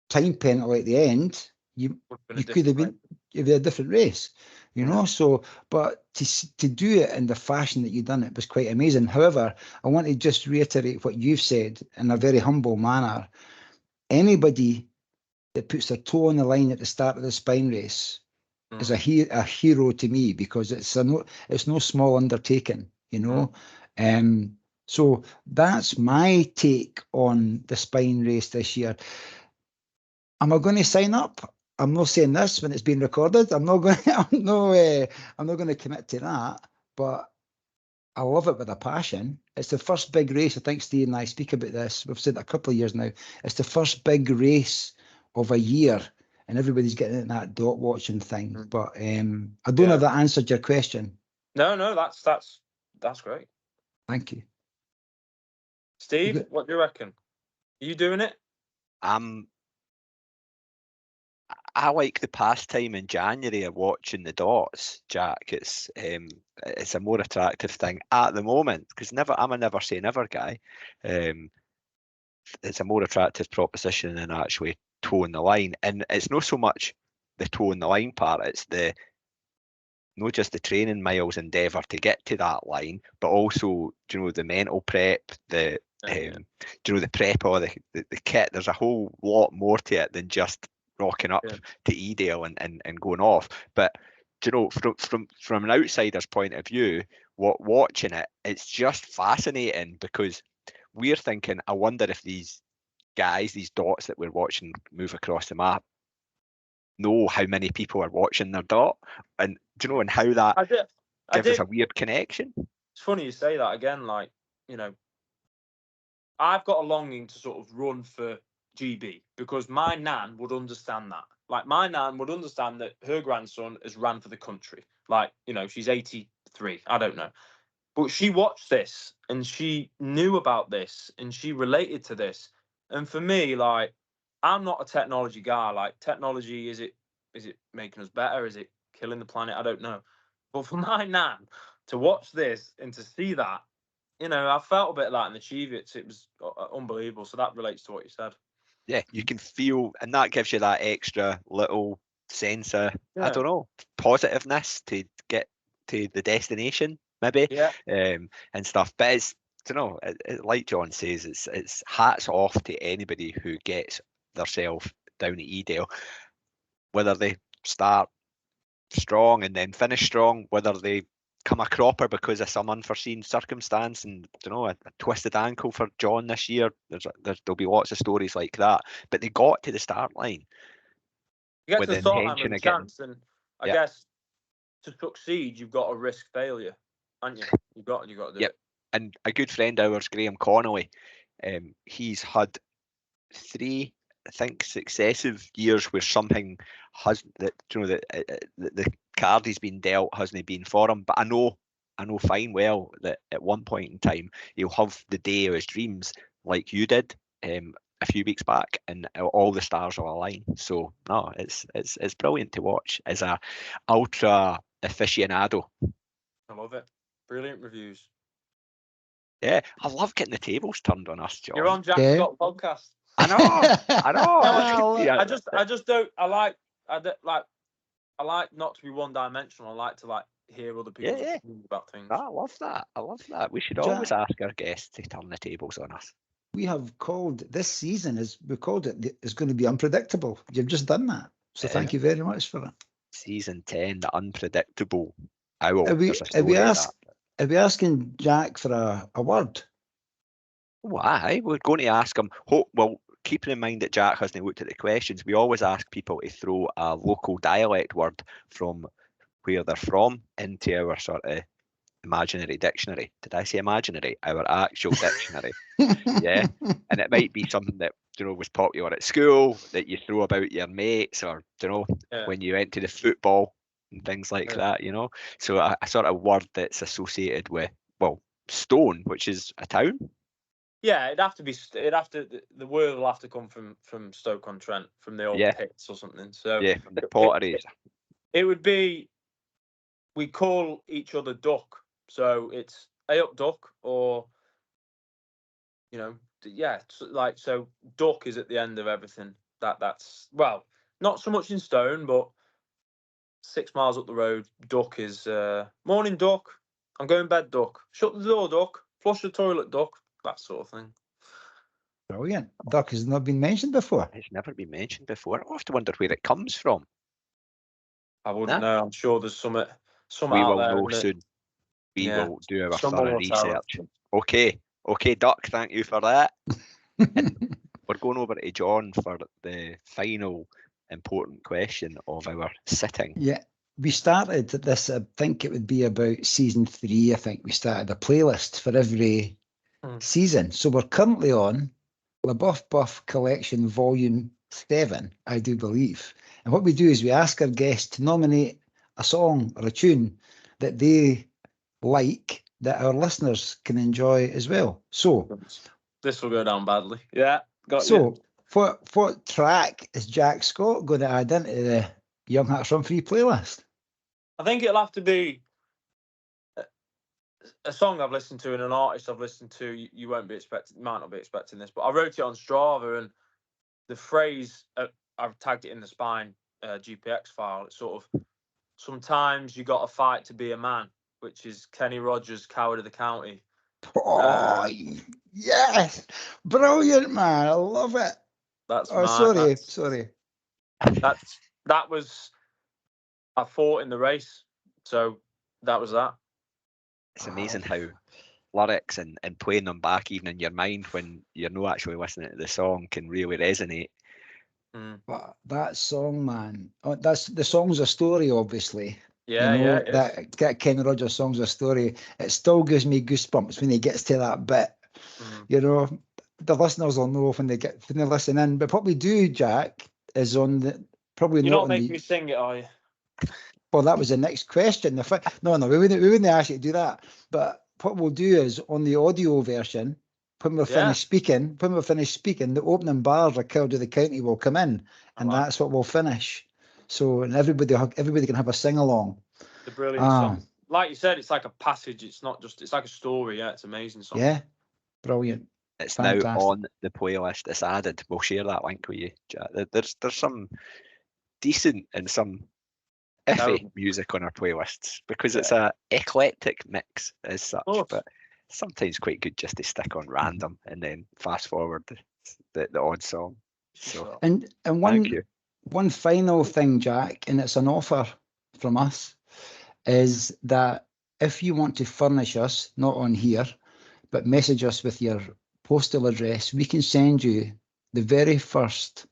time penalty at the end, you could have been a different race, you know. So, but to do it in the fashion that you've done it was quite amazing. However, I want to just reiterate what you've said in a very humble manner. Anybody that puts their toe on the line at the start of the spine race is a hero to me, because it's no small undertaking, you know. So that's my take on the spine race this year. Am I going to sign up? I'm not saying this when it's being recorded. I'm not going to commit to that. But I love it with a passion. It's the first big race. I think Steve and I speak about this. We've said it a couple of years now. It's the first big race of a year, and everybody's getting in that dot watching thing. But I don't know if that answered your question. No, that's great. Thank you. Steve, what do you reckon? Are you doing it? I like the pastime in January of watching the dots, Jack. It's a more attractive thing at the moment, because I'm a never say never guy. It's a more attractive proposition than actually toeing the line, and it's not so much the toeing the line part. It's not just the training miles endeavour to get to that line, but also, you know, the mental prep, you know, the prep or the kit. There's a whole lot more to it than just rocking up to Edale and going off. But, you know, from an outsider's point of view, watching it, it's just fascinating, because we're thinking, I wonder if these guys, these dots that we're watching move across the map, know how many people are watching their dot, and do you know, and how that gives us a weird connection. It's funny you say that again. Like, you know, I've got a longing to sort of run for GB, because my nan would understand that. Like, my nan would understand that her grandson has ran for the country. Like, you know, she's 83. I don't know. But she watched this and she knew about this and she related to this. And for me, like, I'm not a technology guy. Like, technology, is it making us better? Is it killing the planet? I don't know. But for my nan to watch this and to see that, you know, I felt a bit of that and achieve it. It was unbelievable. So that relates to what you said. Yeah, you can feel, and that gives you that extra little sense of, I don't know, positiveness to get to the destination, maybe, and stuff. But it's, you know, like John says, it's hats off to anybody who gets themselves down at Edale, whether they start strong and then finish strong, whether they come a cropper because of some unforeseen circumstance, and, you know, a twisted ankle for John this year. There'll be lots of stories like that. But they got to the start line. You get to the start line with a chance, and I guess to succeed, you've got to risk failure, haven't you? You've got to do it. And a good friend of ours, Graham Connolly, he's had 3, I think, successive years where something has, that, you know, the card he's been dealt hasn't been for him. But I know fine well that at one point in time he'll have the day of his dreams, like you did a few weeks back, and all the stars will align. So no, it's brilliant to watch as a ultra aficionado. I love it. Brilliant reviews. Yeah, I love getting the tables turned on us, John. You're on Jack Scott podcast. I know. I just don't. I like not to be one dimensional. I like to hear other people's opinions about things. I love that. We should always ask our guests to turn the tables on us. We have called this season, we called it, is going to be unpredictable. You've just done that. So thank you very much for that. Season 10, the unpredictable owl. Are we, There's a are we, story of ask, that. are we asking Jack for a word? Why? We're going to ask him. Well, keeping in mind that Jack hasn't looked at the questions, we always ask people to throw a local dialect word from where they're from into our sort of imaginary dictionary. Did I say imaginary? Our actual dictionary. Yeah. And it might be something that, was popular at school that you throw about your mates, or, when you went to the football and things like that, So a sort of word that's associated with, well, Stone, which is a town. Yeah, the word will have to come from Stoke-on-Trent, from the old pits or something. So yeah, from the potteries. It would be, we call each other Duck. So it's hey up Duck, or so Duck is at the end of everything. That's well, not so much in Stone, but 6 miles up the road, Duck is morning Duck. I'm going bed Duck. Shut the door Duck. Flush the toilet Duck. That sort of thing. Brilliant. Duck has not been mentioned before. It's never been mentioned before. I have to wonder where it comes from. I wouldn't know. I'm sure there's some out will there. know soon. We will do our thorough research. Okay, Duck, thank you for that. And we're going over to John for the final important question of our sitting. Yeah, we started this, I think it would be about season 3. I think we started a playlist for every season. So we're currently on LaBeouf Buff Collection Volume 7, I do believe. And what we do is we ask our guests to nominate a song or a tune that they like, that our listeners can enjoy as well. So this will go down badly. Yeah, got you. So what track is Jack Scott going to add into the Young Hearts Run Free playlist? I think it'll have to be a song I've listened to and an artist I've listened to. You might not be expecting this, but I wrote it on Strava, and the phrase I've tagged it in the Spine GPX file. It's sort of, sometimes you got to fight to be a man, which is Kenny Rogers' "Coward of the County." Oh, yes, brilliant, man! I love it. Sorry. That was, I fought in the race, so that was that. It's amazing how lyrics and playing them back even in your mind when you're not actually listening to the song can really resonate. But that song, man, the song's a story, obviously. That Kenny Rogers song's a story. It still gives me goosebumps when he gets to that bit. The listeners will know when they listen in. But what we do, Jack, is on the probably You're not making me sing it, are you? Well, that was the next question. No, we wouldn't actually do that. But what we'll do is on the audio version, when we're finished speaking, the opening bars of "Coward of the County" will come in, and that's what we'll finish. So, and everybody can have a sing along. The brilliant song, like you said, it's like a passage. It's like a story. Yeah, it's an amazing song. Yeah, brilliant. It's fantastic. Now on the playlist. It's added. We'll share that link with you, Jack. There's some decent and some iffy music on our playlists because it's a eclectic mix as such, but sometimes quite good just to stick on random and then fast forward the odd song. So and one final thing, Jack, and it's an offer from us, is that if you want to furnish us, not on here, but message us with your postal address, we can send you the very first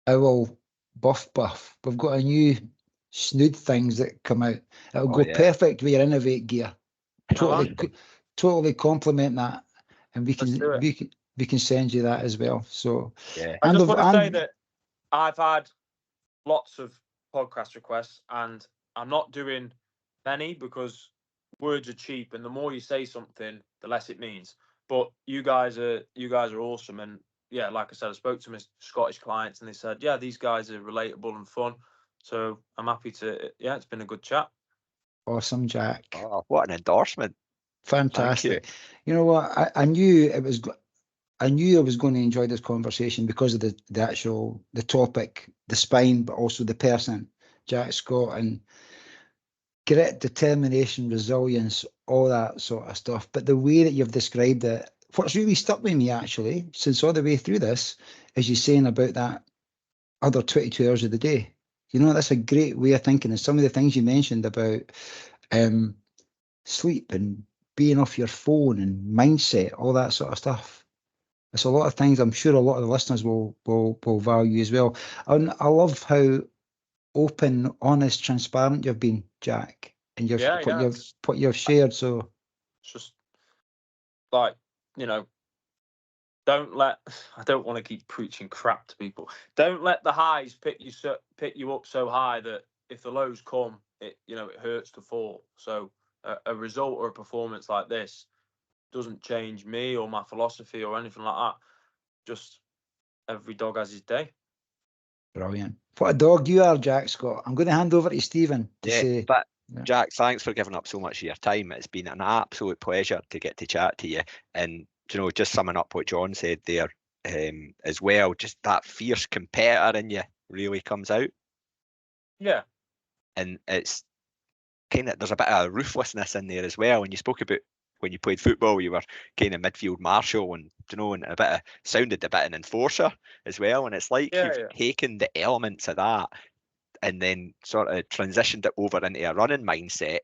Owl Buff. We've got a new snood things that come out. It'll go perfect with your Innovate gear. Totally complement that, and we can send you that as well. So I just want to say that I've had lots of podcast requests, and I'm not doing many because words are cheap, and the more you say something, the less it means. But you guys are awesome, and like I said, I spoke to my Scottish clients, and they said, these guys are relatable and fun. So I'm happy to. It's been a good chat. Awesome, Jack. Oh, what an endorsement! Fantastic. You know what? I knew I was going to enjoy this conversation because of the topic, the Spine, but also the person, Jack Scott, and grit, determination, resilience, all that sort of stuff. But the way that you've described it, what's really stuck with me actually, since all the way through this, is you saying about that other 22 hours of the day. You know, that's a great way of thinking. And some of the things you mentioned about sleep and being off your phone and mindset, all that sort of stuff. It's a lot of things I'm sure a lot of the listeners will value as well. And I love how open, honest, transparent you've been, Jack, and what you've shared. So it's just like, you know, don't let, I don't want to keep preaching crap to people. Don't let the highs pick you up so high that if the lows come, it hurts to fall. So a result or a performance like this doesn't change me or my philosophy or anything like that. Just every dog has his day. Brilliant. What a dog you are, Jack Scott. I'm going to hand over to Stephen to say. But Jack, thanks for giving up so much of your time. It's been an absolute pleasure to get to chat to you. And just summing up what John said there, as well, just that fierce competitor in you really comes out. Yeah. And it's kind of, there's a bit of ruthlessness in there as well. And you spoke about when you played football, you were kind of midfield marshal, and and sounded a bit an enforcer as well. And it's like you've taken the elements of that and then sort of transitioned it over into a running mindset,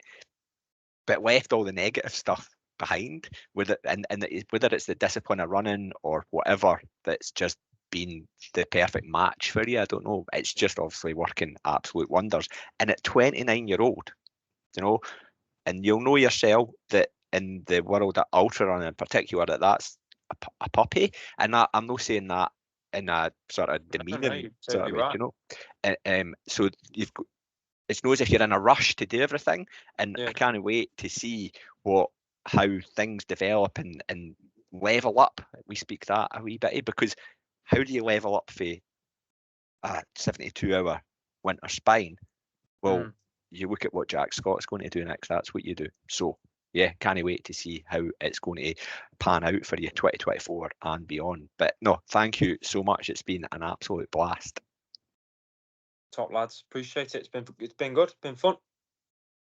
but left all the negative stuff behind, whether it's the discipline of running or whatever, that's just been the perfect match for you. I don't know. It's just obviously working absolute wonders. And at 29-year-old, and you'll know yourself that in the world of ultra running in particular, that's a puppy. And I'm not saying that in a sort of demeaning sort of way, right. So you've got, it's not as if you're in a rush to do everything, and I can't wait to see how things develop and level up. We speak that a wee bit, because how do you level up for a 72-hour winter spine? Well, you look at what Jack Scott's going to do next. That's what you do. So yeah, can't wait to see how it's going to pan out for you 2024 and beyond. But no, thank you so much. It's been an absolute blast. Top lads, appreciate it. It's been good. It's been fun.